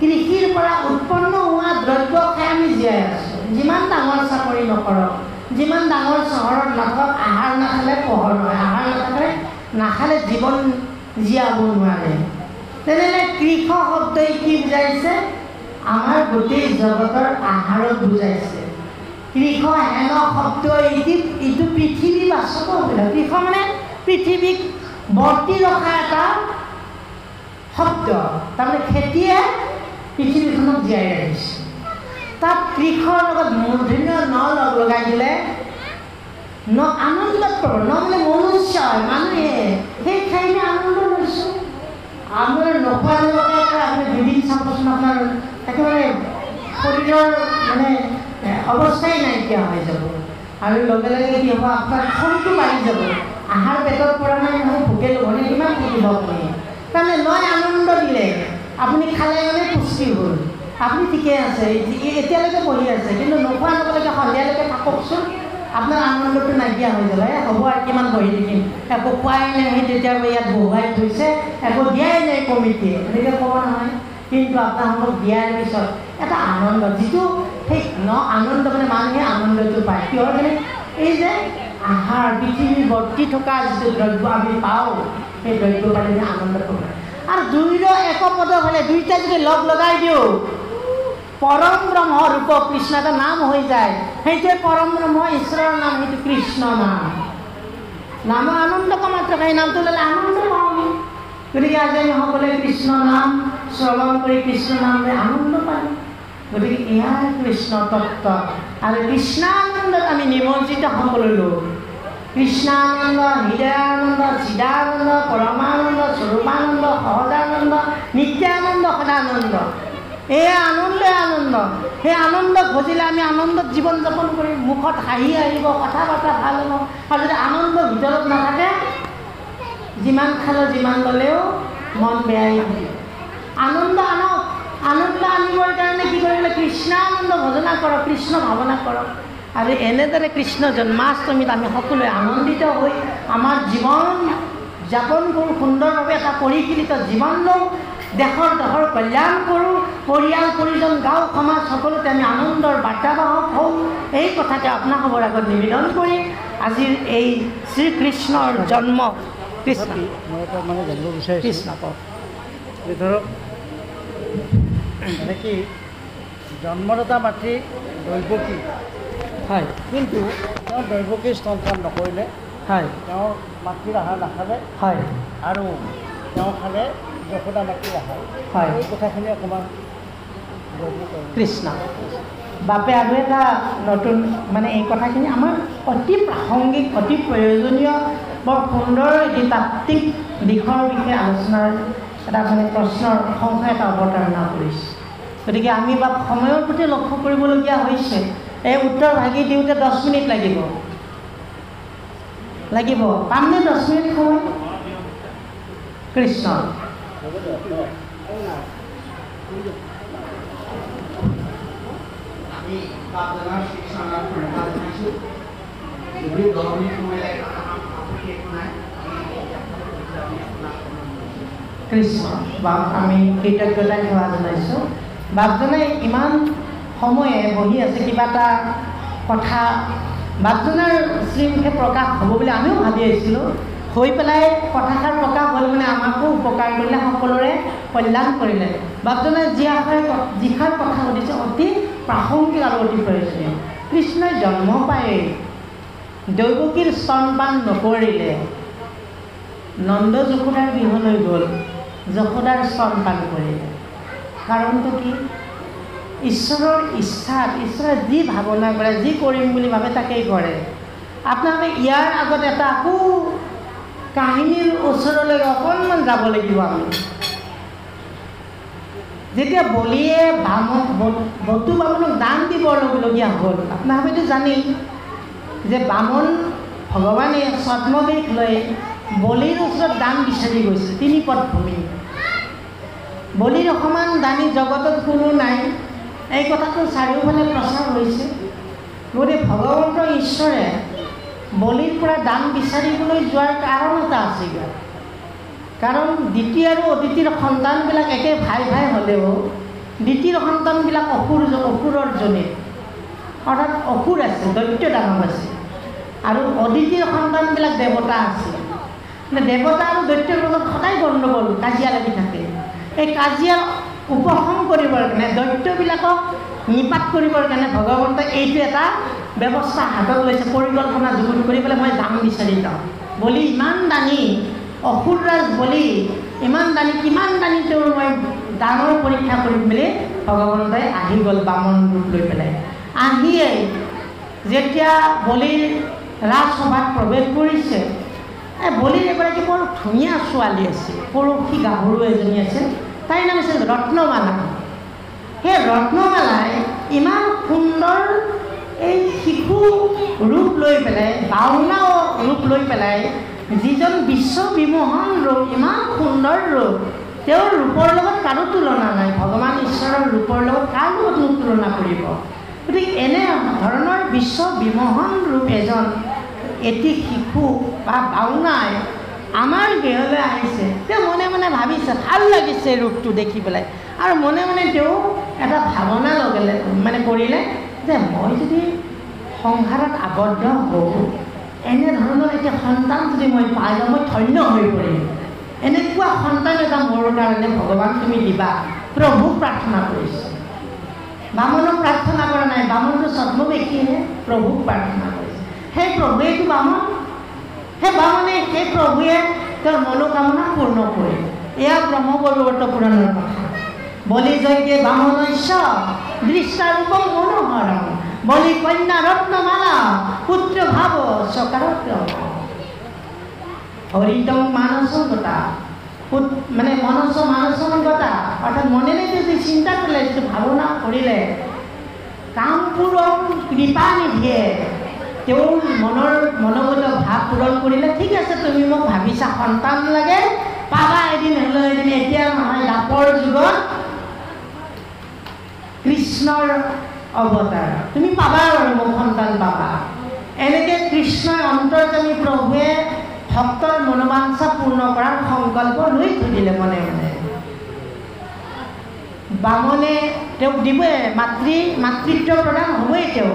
কৃষিৰ পৰা উৎপন্ন হোৱা দ্ৰব্য খাই আমি জীয়াই আছোঁ। যিমান ডাঙৰ চাকৰি নকৰক, যিমান ডাঙৰ চহৰত নাথাকক, আহাৰ নাখালে পোহৰ নহয়, আহাৰ নাখালে জীৱন জীয়াব নোৱাৰে। তেনেহ'লে কৃষ শব্দই কি বুজাইছে? আমাৰ গোটেই জগতৰ আহাৰক বুজাইছে। কৃষ হেন শব্দ ইটো পৃথিৱীবাচক বোলে। কৃষ মানে পৃথিৱীক বৰ্তি ৰখা এটা শব্দ। তাৰমানে খেতিয়ে পৃথিৱীখনক জীয়াই ৰাখিছে। তাত কৃষৰ লগত মূৰ্ধন্য ন লগ লগাই দিলে ন আনন্দত পাব। ন মানে মনুষ্য, মানুহে সেই ঠাইতে আনন্দ লৈছোঁ। আপোনাৰ নোখোৱা নোখোৱাকৈ আপুনি দুদিন চাবচোন, আপোনাৰ একেবাৰে শৰীৰৰ মানে অৱস্থাই নাইকিয়া হৈ যাব। আৰু লগে লগে কি হ'ব, আপোনাৰ খংটো বাঢ়ি যাব। আহাৰ পেটত পৰা নাই নহয়, ভোকে লগনে কিমান থাকিব আপুনি। তাৰমানে নয় আনন্দ দিলে, আপুনি খালে মানে পুষ্টি হ'ল, আপুনি ঠিকে আছে, এতিয়ালৈকে বহি আছে, কিন্তু নোখোৱা নকলৈকে সন্ধিয়ালৈকে থাককচোন, আপোনাৰ আনন্দটো নাইকিয়া হৈ যাব। হ'ব আৰু কিমান বহি থাকিম, একো খোৱাই নাই, তেতিয়াৰ পৰা ইয়াত বহুৱাই থৈছে, একো দিয়াই নাই কমিটিয়ে, এনেকৈ ক'ব নহয়। কিন্তু আপোনালোকক দিয়াৰ পিছত এটা আনন্দ, যিটো সেই আনন্দ মানে মানুহে আনন্দটো পায়। কিহৰ কাৰণে? এই যে আহাৰ পৃথিৱী বৰ্তি থকা যিটো দ্ৰব্য আমি পাওঁ, সেই দ্ৰব্য পালে আনন্দ পায়। আৰু দুইৰো একপদ হ'লে, দুইটা যদি লগ লগাই দিওঁ, পৰম ব্ৰহ্ম ৰূপ কৃষ্ণ এটা নাম হৈ যায়। সেইটোৱে পৰম ব্ৰহ্ম ঈশ্বৰৰ নাম, সেইটো কৃষ্ণ নাম। নাম আনন্দক মাত্ৰ, সেই নামটো ল'লে আনন্দ পাওঁ আমি। গতিকে আজি আমি সকলোৱে কৃষ্ণ নাম শ্ৰৱণ কৰি কৃষ্ণ নামে আনন্দ পালোঁ। গতিকে এয়াই কৃষ্ণ তত্ত্ব আৰু কৃষ্ণানন্দত আমি নিমজ্জিত সকলো লোক। কৃষ্ণানন্দ, হৃদয়ানন্দ, চিদানন্দ, পৰমানন্দ, স্বৰূপানন্দ, সহজানন্দ, নিত্যানন্দ, সদানন্দ। এয়া আনন্দই আনন্দ। সেই আনন্দ খোজিলে আমি আনন্দত জীৱন যাপন কৰিম। মুখত হাঁহি আহিব, কথা বাৰ্তা ভাল হ'ব। আৰু যদি আনন্দ ভিতৰত নাথাকে, যিমান খালেও যিমান ল'লেও মন বেয়াই থাকিব। আনন্দ আনক। আনন্দ আনিবৰ কাৰণে কি কৰিলে? কৃষ্ণানন্দ ভজনা কৰক, কৃষ্ণ ভাৱনা কৰক। আৰু এনেদৰে কৃষ্ণ জন্মাষ্টমীত আমি সকলোৱে আনন্দিত হৈ আমাৰ জীৱন যাপন কৰোঁ, সুন্দৰভাৱে এটা পৰিশীলিত জীৱন লওঁ, দেশৰ কল্যাণ কৰোঁ, পৰিয়াল পৰিজন গাঁও সমাজ সকলোতে আমি আনন্দৰ বাৰ্তাবাহক হওঁ। এই কথাকে আপোনালোকৰ আগত নিবেদন কৰি আজিৰ এই শ্ৰীকৃষ্ণৰ জন্ম কৃষ্ণ মই এটা মানে জানিব বিচাৰিছোঁ কৃষ্ণ কওক। যে ধৰক মানে কি জন্মদাতা মাতৃ দৈৱকী, হয় কিন্তু তেওঁ দৈৱকী স্তনপান নকৰিলে, হয় তেওঁৰ মাতৃৰ আহাৰ নাখালে হয় আৰু তেওঁ খালে যশোদা মাতৃৰ আহাৰ। হয়। এই কথাখিনি অকণমান কৃষ্ণ বাপে আৰু এটা নতুন মানে এই কথাখিনি আমাৰ অতি প্ৰাসংগিক, অতি প্ৰয়োজনীয়, বৰ সুন্দৰ এটি তাত্ত্বিক দিশৰ বিষয়ে আলোচনাৰ এটা মানে প্ৰশ্নৰ সংখ্যা এটা অৱতাৰণা কৰিছে। গতিকে আমি বা সময়ৰ প্ৰতি লক্ষ্য কৰিবলগীয়া হৈছে। এই উত্তৰ ভাগি দিওঁতে 10 মিনিট লাগিব। পামনে 10 মিনিট সময়? কৃষ্ণ আমি বাপজনাৰ শ্ৰীকৃষ্ণৰ প্ৰণাম জনাইছোঁ। যদিও 10 মিনিট সময় লাগে আপত্তি একো নাই। কৃষ্ণ বাপ আমি কৃতজ্ঞতা সেৱা জনাইছোঁ। বাপজনাই ইমান সময়ে বহি আছে, কিবা এটা কথা বাপজনাৰ শ্ৰীমুখে প্ৰকাশ হ'ব বুলি আমিও ভাবি আহিছিলোঁ। হৈ পেলাই কথাষাৰ প্ৰকাশ হ'ল মানে আমাকো উপকাৰ কৰিলে, সকলোৰে কল্যাণ কৰিলে। বাপজনাই যিষাৰ কথা সুধিছে অতি প্ৰাসংগিক আৰু অতি প্ৰয়োজনীয়। কৃষ্ণই জন্ম পাই দৈৱকীৰ স্তনপান নকৰিলে, নন্দ যশোদাৰ গৃহলৈ গ'ল, যশোদাৰ স্তনপান কৰিলে। কাৰণটো কি? ঈশ্বৰৰ ইচ্ছাত ঈশ্বৰে যি ভাৱনা কৰে, যি কৰিম বুলি ভাবে তাকেই কৰে। আপোনালোকে ইয়াৰ আগত এটা আকৌ কাহিনীৰ ওচৰলৈ অকণমান যাব লাগিব। আমি যেতিয়া বলিয়ে বটু বামনক দান দিবলগীয়া হ'ল, আপোনালোকেতো জানেই যে বামন ভগৱানে ছদ্মবেশ লৈ বলিৰ ওচৰত দান বিচাৰি গৈছে। 3 পদ ভূমি। বলিৰ সমান দানী জগতত কোনো নাই, এই কথাটো চাৰিওফালে প্ৰচাৰ হৈছে। গতিকে ভগৱন্ত ঈশ্বৰে বলিৰ পৰা দান বিচাৰিবলৈ যোৱাৰ কাৰণ এটা আছে। কাৰণ দ্বিতীয় আৰু অদিতিৰ সন্তানবিলাক একে ভাই হ'লেও দ্বিতীয় সন্তানবিলাক অসুৰৰ জনিত, অৰ্থাৎ অসুৰ আছে, দৈত্য দানৱ আছে। আৰু অদিতিৰ সন্তানবিলাক দেৱতা আছে। দেৱতা আৰু দৈত্যৰ মাজত সদায় গণ্ডগোল, কাজিয়া লাগি থাকে। এই কাজিয়াৰ উপশম কৰিবৰ কাৰণে, দৈত্যবিলাকক নিপাত কৰিবৰ কাৰণে ভগৱন্তই এইটো এটা ব্যৱস্থা হাতত লৈছে, পৰিকল্পনা যুগুত কৰি পেলাই মই দান বিচাৰি যাওঁ। বলি ইমান দানী, অসুৰৰাজ বলি ইমান দানী, কিমান দানী তেওঁৰ মই দানৰ পৰীক্ষা কৰিম বুলি ভগৱন্তই আহি গ'ল বামন ৰূপ লৈ পেলাই। আহিয়ে যেতিয়া বলিৰ ৰাজসভাত প্ৰৱেশ কৰিছে, বলিৰ এগৰাকী বৰ ধুনীয়া ছোৱালী আছিল, পৰশী গাভৰু এজনী আছিল। তাইৰ নাম আছিল ৰত্নমালা। সেই ৰত্নমালাই ইমান সুন্দৰ এই শিশু ৰূপ লৈ পেলাই, বাওনা ৰূপ লৈ পেলাই, যিজন বিশ্ববিমোহন ৰূপ, ইমান সুন্দৰ ৰূপ, তেওঁৰ ৰূপৰ লগত কাৰো তুলনা নাই। ভগৱান ঈশ্বৰৰ ৰূপৰ লগত কাৰ লগত তুলনা কৰিব? গতিকে এনে ধৰণৰ বিশ্ববিমোহন ৰূপ এজন এটি শিশু বা বাওনাই আমাৰ গৃহলৈ আহিছে। তেওঁ মনে মনে ভাবিছে, ভাল লাগিছে ৰূপটো দেখি পেলাই। আৰু মনে মনে তেওঁ এটা ভাৱনা লগালে, মানে কৰিলে যে মই যদি সংসাৰত আবদ্ধ হওঁ, এনেধৰণৰ এতিয়া সন্তান যদি মই পাই যাওঁ, মই ধন্য হৈ পৰিম। এনেকুৱা সন্তান এটা মোৰ কাৰণে ভগৱান তুমি দিবা, প্ৰভুক প্ৰাৰ্থনা কৰিছে। বামনক প্ৰাৰ্থনা কৰা নাই, বামনটো ছদ্মবেশীহে, প্ৰভুক প্ৰাৰ্থনা কৰিছে। সেই প্ৰভুৱেটো বামন, সেই বামনে সেই প্ৰভুৱে তেওঁৰ মনোকামনা পূৰ্ণ কৰিলে। এয়া ব্ৰহ্মবৈৱৰ্ত পুৰাণৰ কথা। বলি যজ্ঞে বামনস্য দৃষ্টাৰূপং মনোহৰম বলি কন্যা ৰত্নমালা পুত্ৰ ভাৱ চকাৰক্ৰম। হৰিতং মানসংগতা মানে মানসংগতা অৰ্থাৎ মনেৰে যদি চিন্তা কৰিলে, যিটো ভাৱনা কৰিলে, কামপূৰণ কৃপা নিধিয়ে তেওঁৰ মনোগত ভাৱ পূৰণ কৰিলে। ঠিক আছে, তুমি মোক ভাবিছা সন্তান লাগে, পাবা এদিন হ'লেও এদিন, এতিয়া নহয়, দাপৰ যুগত কৃষ্ণৰ অৱতাৰ, তুমি পাবা আৰু মোক সন্তান পাবা। এনেকৈ কৃষ্ণই অন্তৰ্যামী প্ৰভুৱে ভক্তৰ মনোবাঞ্ছা পূৰ্ণ কৰাৰ সংকল্প লৈ থৈ দিলে মনে মনে। বামনে তেওঁক দিবই, মাতৃত্ব প্ৰদান হ'বই, তেওঁ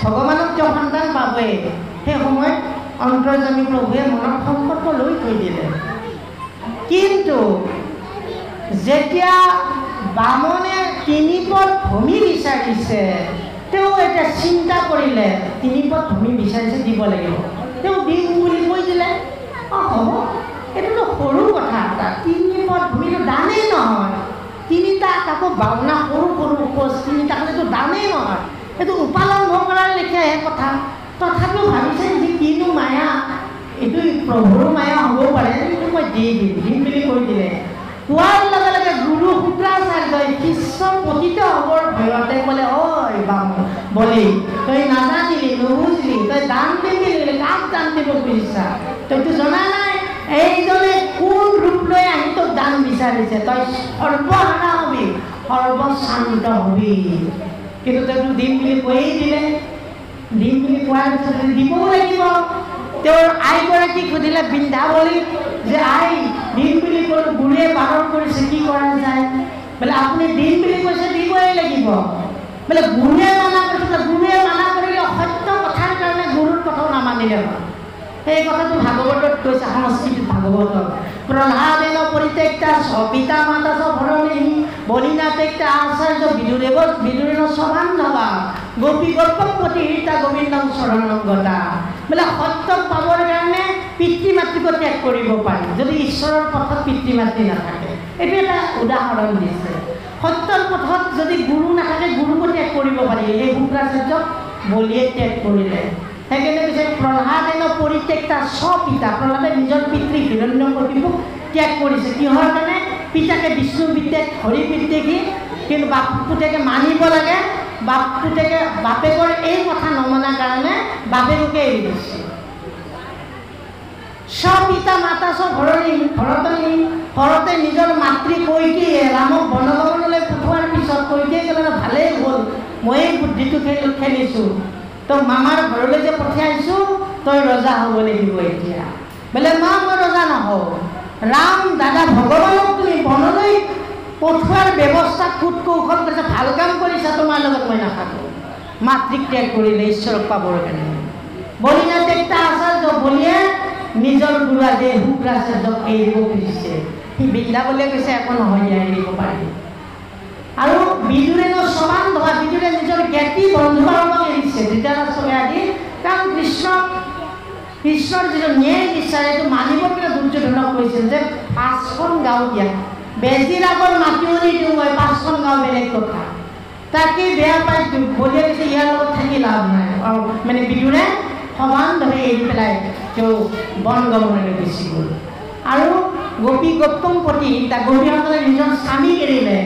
ভগৱানক তেওঁ সন্তান পাবই। সেই সময়ত অন্তৰ্যামী প্ৰভুৱে মনৰ সংকল্প লৈ থৈ দিলে। কিন্তু যেতিয়া বামনে 3 পদ ভূমি বিচাৰিছে, তেওঁ এতিয়া চিন্তা কৰিলে 3 পদ ভূমি বিচাৰিছে, দিব লাগিব। তেওঁ দিম বুলি কৈ দিলে। হ'ব, এইটোতো সৰু কথা এটা, 3 পদ ভূমিটো দানেই নহয়। 3টা আকৌ বাওনা সৰু সৰু উপজ 3টা হ'লেতো দানেই নহয়, এইটো উপালম্ভ কৰাৰ লেখীয়াহে কথা। তথাপিও ভাবিছে যে কিনো মায়া, এইটো প্ৰভুৰ মায়া হ'ব পাৰে, এইটো মই দিম বুলি কৈ দিলে। কোৱাৰ লগে লগে গুৰু শুক্ৰাচাৰ্যই শিষ্য পতিত হ'বৰ ভয়তে ক'লে, ঐ বামন বলি, তই নাজানিলি, নুবুজিলি, তই দান দিবি, কাক দান দিব খুজিছা? তইতো জনা নাই এইজনে কোন ৰূপ লৈ আহি তোক দান বিচাৰিছে। তই সৰ্বহাৰা হবি, সৰ্বশান্ত হবি। কিন্তু তইতো দিম বুলি কৈয়ে দিলে। দিম বুলি কোৱাৰ পিছত দিবও লাগিব। তেওঁৰ আইগৰাকীক সুধিলে বৃন্দাবলীক যে আই, দিম বুলি ক'লো, গুৰুৱে বাৰণ কৰিছে, কি কৰা যায়? বোলে আপুনি দিম বুলি কৈছে, দিবই লাগিব। বোলে গুৰুৱে মানা কৰিছে, গুৰুৱে মানা কৰিলে সত্য কথাৰ কাৰণে গুৰুৰ কথাও নামানিলে হয়। সেই কথাটো ভাগৱতত কৈছে, সংস্কৃতিত ভাগৱতত। প্ৰহ্লাদেন পৰিত্যক্তা পিতা মাতা চ ভৰণী বলিনা ত্যক্তা আচাৰ্য বিদুৰেণ সবান্ধৱা গোপী গল্পপতি হীতা গোবিন্দং শৰণং গতা। বোলে সত্যক পাবৰ কাৰণে পিতৃ মাতৃকো ত্যাগ কৰিব পাৰি, যদি ঈশ্বৰৰ পথত পিতৃ মাতৃ নাথাকে। এইটো এটা উদাহৰণ দিছে। সত্যৰ পথত যদি গুৰু নাথাকে, গুৰুকো ত্যাগ কৰিব পাৰি। এই শুক্ৰাচাৰ্যক বলিয়ে ত্যাগ কৰিলে। সেইকাৰণে কৈছে প্ৰহ্লাদেন পৰিত্যক্তা পিতা, প্ৰহ্লাদে নিজৰ পিতৃ হিৰণ্যকশিপুক ত্যাগ কৰিছে। কিহৰ কাৰণে? পিতাকে বিষ্ণু বিদ্যাক হৰি বিদ্যাকি, কিন্তু বাপ পুতেকে মানিব লাগে। বাপেকৰ এই কথা নমনাৰ কাৰণে বাপেককে এৰি দিছে। পিতা মাতা ঘৰতে নিজৰ মাতৃ কৈকেয়ীয়ে ৰামক বনগমনলৈ পঠোৱাৰ পিছত কৈকেয়ীয়ে ক'লে, ভালেই হ'ল, ময়ে বুদ্ধিটো খেলিছোঁ, তই মামাৰ ঘৰলৈ যে পঠিয়াইছোঁ, তই ৰজা হ'ব লাগিব এতিয়া। বোলে মা, মই ৰজা নহওঁ। ৰাম দাদা ভগৱানক তুমি বনলৈ পঠোৱাৰ ব্যৱস্থা কুট কৌশল কৰিছা, ভাল কাম কৰিছা, তোমাৰ লগত মই নাথাকোঁ। মাতৃক ত্যাগ কৰিলে ঈশ্বৰক পাবৰ কাৰণে। বলিনা ত্যক্তা আচাৰ্য, বলিয়ে নিজৰ গুৰু আজি শুক্ৰাচাৰ্যক এৰিব খুজিছে। সি বৃন্দাবলীয়ে কৈছে, একো নহয়, এৰিব পাৰি। আৰু বিদুৰেণ সবান্ধৱা, বিদুৰে নিজৰ জ্ঞাতি বন্ধু বান্ধৱক এৰিছে, ধৃতৰাষ্ট্ৰকে আদি। কাৰণ কৃষ্ণৰ যিটো ন্যায় বিচাৰে, এইটো মানিব কিনে দুৰ্যোধনক কৈছিল যে 5খন গাঁও দিয়া, বেজীৰ আগৰ মাতিও নিদিওঁ মই, 5খন গাঁও বেলেগ কথা। তাকে বেয়া পাই বলিয়ে কৈছে, ইয়াৰ লগত থাকি লাভ নাই। মানে বিদুৰে সবান্ধৱে এৰি পেলাই তেওঁ বন গমনলৈ গুচি গ'ল। আৰু গোপী গৌতমপতি, তাৰ গোপীসকলে নিজৰ স্বামীক এৰিলে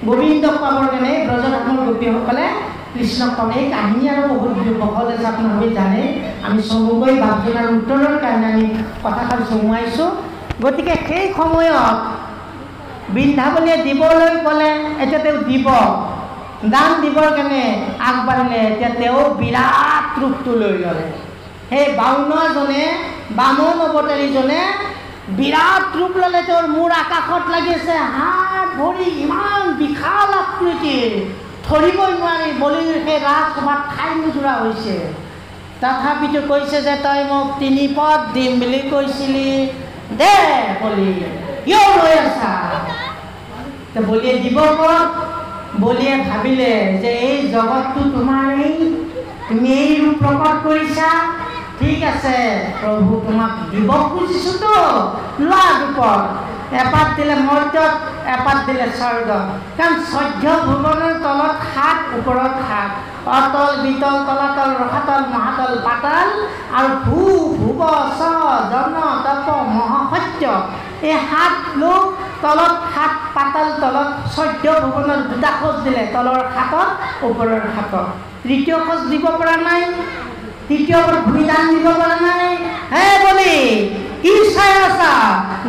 গোবিন্দক পাবৰ কাৰণে। ব্ৰজধামৰ গোপীসকলে কৃষ্ণক পাব। এই কাহিনী আৰু বহুত বহল আছে, আপোনালোকে জানে। আমি চমুকৈ বাপজনাৰ উত্তৰৰ কাৰণে আমি কথাষাৰ চমুৱাইছোঁ। গতিকে সেই সময়ত বৃন্দাবলীয়ে দিবলৈ ক'লে, এতিয়া তেওঁ দিব, দান দিবৰ কাৰণে আগবাঢ়িলে। এতিয়া তেওঁ বিৰাট ৰূপটো লৈ ল'লে। সেই বামনজনে, বামন অৱতাৰীজনে বিৰাট ৰূপ ল'লে। তেওঁৰ মূৰ আকাশত লাগিছে, হাত ভৰি ইমান বিশাল আকৃতিৰ, ধৰিবই নোৱাৰি। বলিৰ সেই ৰাজসভাত ঠাই নোজোৰা হৈছে। তথাপিতো কৈছে যে, তই মোক 3 পদ দিম বুলি কৈছিলি, দে বলি, কিয় ৰৈ আছা? বলিয়ে দিব পদ। বলিয়ে ভাবিলে যে এই জগতটো তোমাৰেই, তুমি এই ৰূপ প্ৰকট কৰিছা, ঠিক আছে প্ৰভু, তোমাক দিব খুজিছোঁতো, লোৱা ৰূপত। এপাত দিলে মৰ্ত্যত, এপাত দিলে স্বৰ্গ। কাৰণ 14 ভুৱনৰ তলত 7, ওপৰত 7, অতল বিতল তলাতল ৰসাতল মহাতল পাতাল আৰু ভূ ভুৱ স জন তপ মহাসত্য, এই 7 লোক তলত 7, পাতাল তলত 14 ভুৱনৰ 2টা খোজ দিলে, তলৰ 7ত ওপৰৰ 7ত। তৃতীয় খোজ দিব পৰা নাই, তৃতীয়বাৰ ভূমিদান দিব পৰা নাই। হে বলি কি চাই আছা?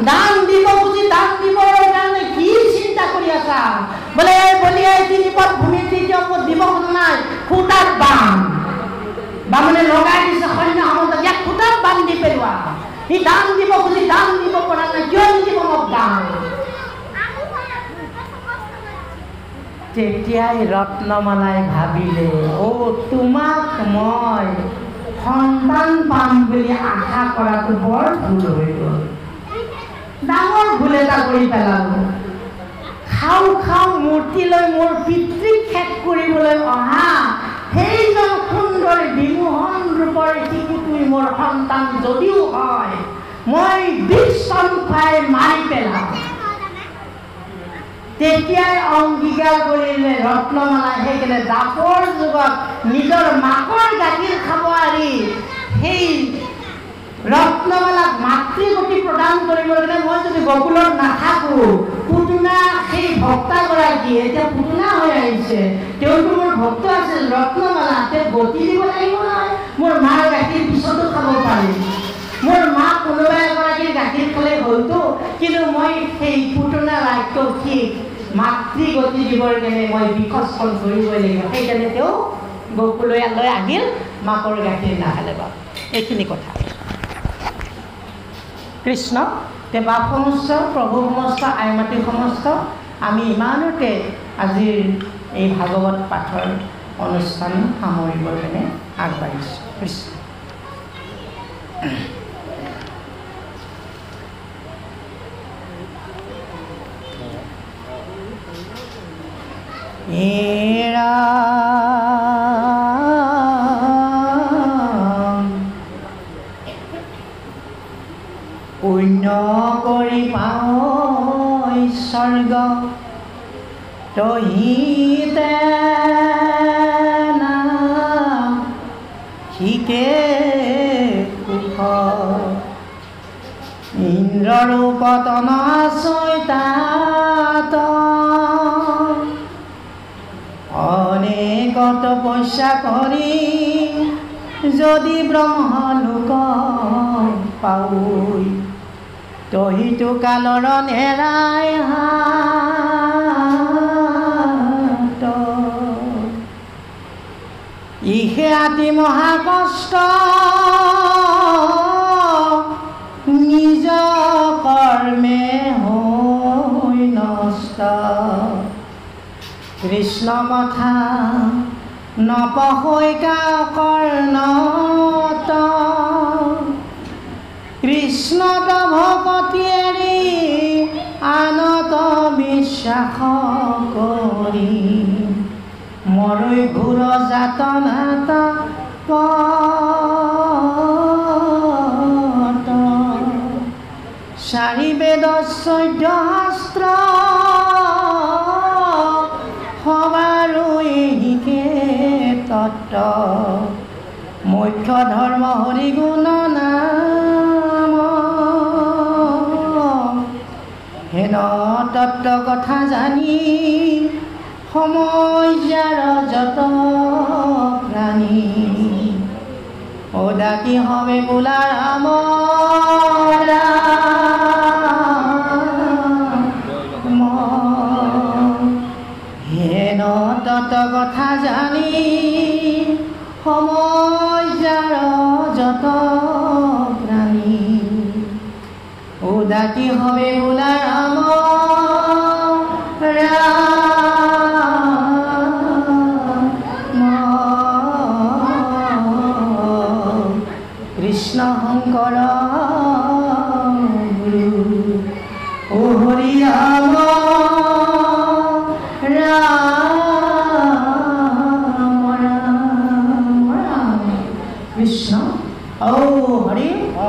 দান দিব বুজি দান দিবৰ কাৰণে কি চিন্তা কৰি আছা? বোলে বলিয়াই 3 পদ ভূমি 3য় পদ দিব খোজা নাই, খুটাত বাম বামনে লগাই দিছে সৈন্য সামন্ত, ইয়াক খুটাত বাম দি পেলোৱা। সি দান দিব বুজি দান দিব পৰা নাই, কিয় নিদিব মোক দান? তেতিয়াই ৰত্নমালাই ভাবিলে, তোমাক মই সন্তান পাম বুলি আশা কৰাটো বৰ ভুল হৈ গ'ল, ডাঙৰ ভুল এটা কৰি পেলালো। খাওঁ মূৰ্তি লৈ মোৰ পিতৃক শেষ কৰিবলৈ অহা সেইজন সুন্দৰ বিমোহন ৰূপৰ শিশুটোৱে মোৰ সন্তান যদিও হয়, মই বিশ্বন খুৱাই মাৰি পেলাম। তেতিয়াই অংগীকাৰ কৰিলে ৰত্নমালাই। সেইকাৰণে দাপৰ যুগত নিজৰ মাকৰ গাখীৰ খাব আৰি সেই ৰত্নমালাক মাতৃগতি প্ৰদান কৰিবলৈ কাৰণে মই যদি গকুলত নাথাকোঁ, পুতনা সেই ভক্তাগৰাকী এতিয়া পুতনা হৈ আহিছে, তেওঁতো মোৰ ভক্ত আছিল ৰত্নমালা, তেওঁ গতি দিব লাগিব নহয়। মোৰ মাৰ গাখীৰ পিছতো খাব পাৰিম, মোৰ মা কোনোবা এগৰাকীৰ গাখীৰ খালে হয়তো, কিন্তু মই সেই পুতনা ৰাজ্যক ঠিক মাতৃগতি দিবৰ কাৰণে মই বিকশন কৰিবই লাগিব। সেইকাৰণে তেওঁ গকুললৈ আহিল, মাকৰ গাখীৰ নাখালে। বা এইখিনি কথা কৃষ্ণ তে বাপ সমস্ত, প্ৰভু সমস্ত, আই মাতৃ সমস্ত, আমি ইমানতে আজিৰ এই ভাগৱত পাঠৰ অনুষ্ঠান সামৰিবৰ কাৰণে আগবাঢ়িছোঁ। কৃষ্ণ। পুণ্য কৰি পাওঁ স্বৰ্গ, তহিতে নাম শিকে সুখ, ইন্দ্ৰৰূপতন চৈতাত অনেক তপস্যা কৰি যদি ব্ৰহ্মলোক পাওঁ, তহিতো কালৰ নেৰাই হাত, ইহে আতি মহা কষ্ট নিজ কৰ্মে হৈ নষ্ট। কৃষ্ণ কথা নপহৈ কৰ্ণত, কৃষ্ণ ভকতি এৰি আনত বিশ্বাস কৰি, মৰৈ ঘূৰ যাতনাত পত, 4 বেদ 14 শাস্ত্ৰ সবাৰো শিকে তত্ত্ব, মুখ্য ধৰ্ম হৰি গুণ নাম, হেন তত্ত্ব কথা জানি সময় যাৰ যত প্ৰাণী, ওদাকি হবে বোলা ৰাম ৰাম, হেন তত্ত্ব কথা জানি সময় যাৰ যত প্ৰাণী, উদাকি হবে বোলা ৰাম ৰাম। কৃষ্ণ শংকৰ গুৰু, ও হৰি ৰাম ৰাম ৰাম ৰাম। কৃষ্ণ ঔ হৰি ঔ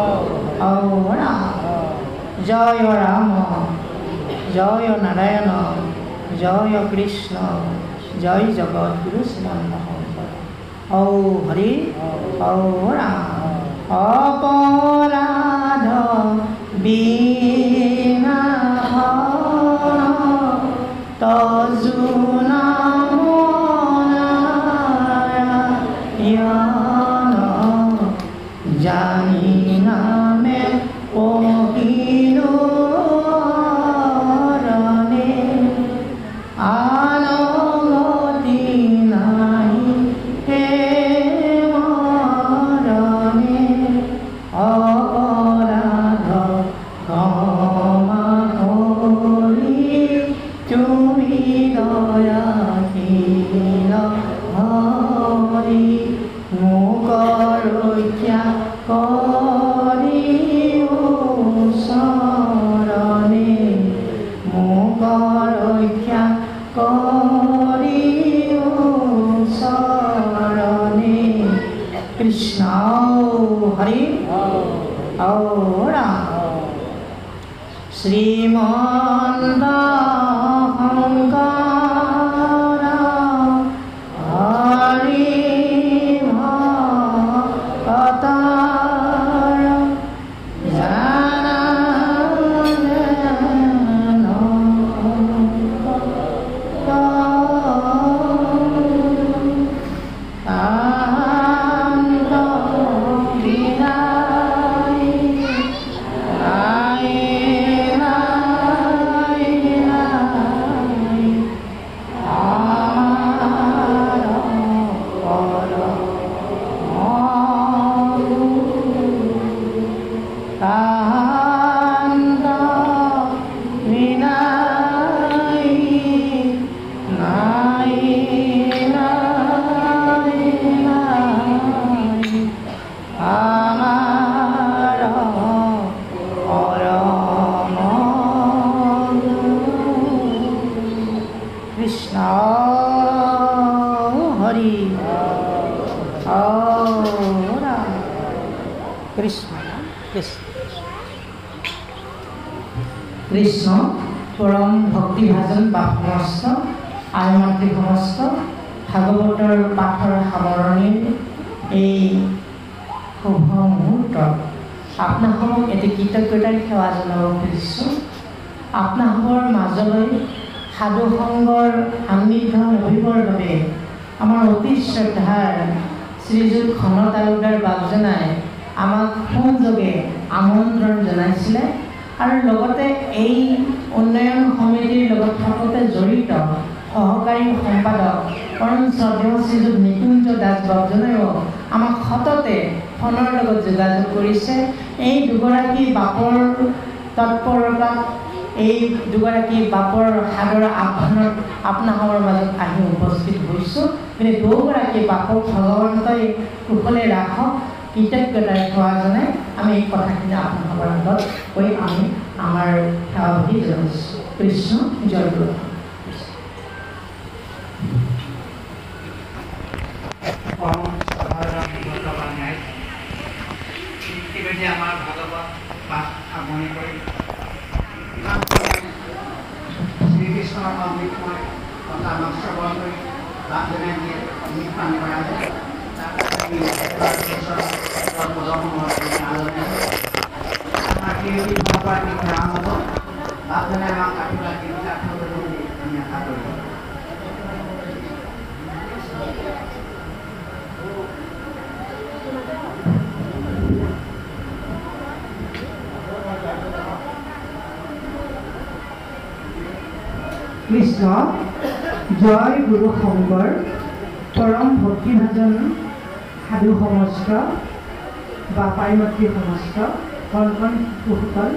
ৰাম, জয় ৰাম। জয় কৃষ্ণ জয় জগৎগুরু শ্রীমন মহাশয়। ঔ হরি ঔ রাম অপরাধ বিনা তজু নাম নারায়ণ জানি নামে পহিলো আনগতি নাই হে মরণে অপরাধ ক্ষমা কৰি তুমি দয়াশীল হৰি মোক ৰক্ষা কৰি শৰণে মোক ৰক্ষা কৰি শৰণে কৃষ্ণ হৰি ঔ ৰাম শ্ৰীমন্ত শংকৰ হৰি ভকতৰ কৃষ্ণ হৰি ঔ ৰাম কৃষ্ণ কৃষ্ণ কৃষ্ণ পৰম ভক্তিভাজন বা সমস্ত আইমাতৃ সমস্ত ভাগৱতৰ পাঠৰ সামৰণিৰ এই শুভ মুহূৰ্তত আপোনাসকলক এটি কৃতজ্ঞতাৰ সেৱা জনাব খুজিছোঁ। আপোনাসকলৰ মাজলৈ সাধু সংগৰ সান্নিধ্য লভিবৰ বাবে আমাৰ অতি শ্ৰদ্ধাৰ শ্ৰীযুত ঘন তালুকদাৰ বাবজনাই আমাক ফোনযোগে আমন্ত্ৰণ জনাইছিলে আৰু লগতে এই উন্নয়ন সমিতিৰ লগত থাকোঁতে জড়িত সহকাৰী সম্পাদক পৰম শ্ৰদ্ধেয় শ্ৰীযুত নিকুঞ্জ দাস বাবজনায়ো আমাক সততে ফোনৰ লগত যোগাযোগ কৰিছে। এই দুগৰাকী বাপৰ তৎপৰতাত এই দুগৰাকী বাপৰ সাদৰ আহ্বানত আপোনাসকলৰ মাজত আহি উপস্থিত হৈছোঁ। কিন্তু দুগৰাকী বাপক ভগৱন্তই কুশলে ৰাখক কৃতজ্ঞতাৰ সেৱা জনাই আমি এই কথাখিনি আপোনাসকলৰ আগত কৈ আমি আমাৰ সেৱাভাগি জনাইছোঁ। কৃষ্ণ জয় গুৰু। ইতিমধ্যে আমাৰ ভাগৱত পাঠ সামৰণি কৰি শ্ৰীকৃষ্ণৰ অমৃতময় কথা আমাক শ্ৰৱণ কৰি বাপজনাই দিয়ে অমৃত পান কৰা যায়। আমাৰ তিৰুপতি ভগৱান নাম হ'ব বাপজনাই আমাক আশীৰ্বাদ দি বুলি আমি আশা কৰিছোঁ। কৃষ্ণ জয় গুৰু শংকৰ পৰম ভক্তিভাজন সাধু সমস্ত বা পাৰিমাতৃ সমস্ত কণ কণ শিশুসকল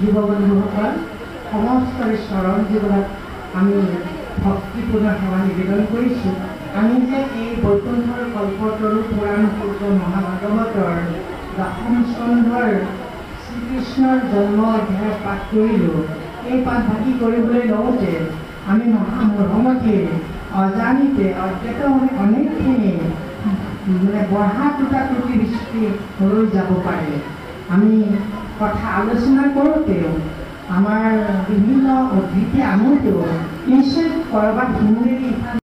যুৱ বন্ধুসকল সমস্তৰে চৰণ যিবিলাক আমি ভক্তিপূৰ্ণ সেৱা নিবেদন কৰিছোঁ। আমি যে এই বৈকুণ্ঠৰ কল্পতৰু পুৰাণ পূৰ্ব মহাভাগৱতৰ দশম স্কন্ধৰ শ্ৰীকৃষ্ণৰ জন্ম অধ্যায় পাঠ কৰিলোঁ। এই পাঠভাগি কৰিবলৈ লওঁতে আমি মহামূঢ়মতে অজানিতে অজ্ঞাতভাৱে অনেকখিনি বঢ়া টুটা টুটি বৃষ্টি হৈ যাব পাৰে। আমি কথা আলোচনা কৰোঁতেও আমাৰ বিভিন্ন উদ্ধৃতি আনোতেও নিশ্চয় ক'ৰবাত হিন্দী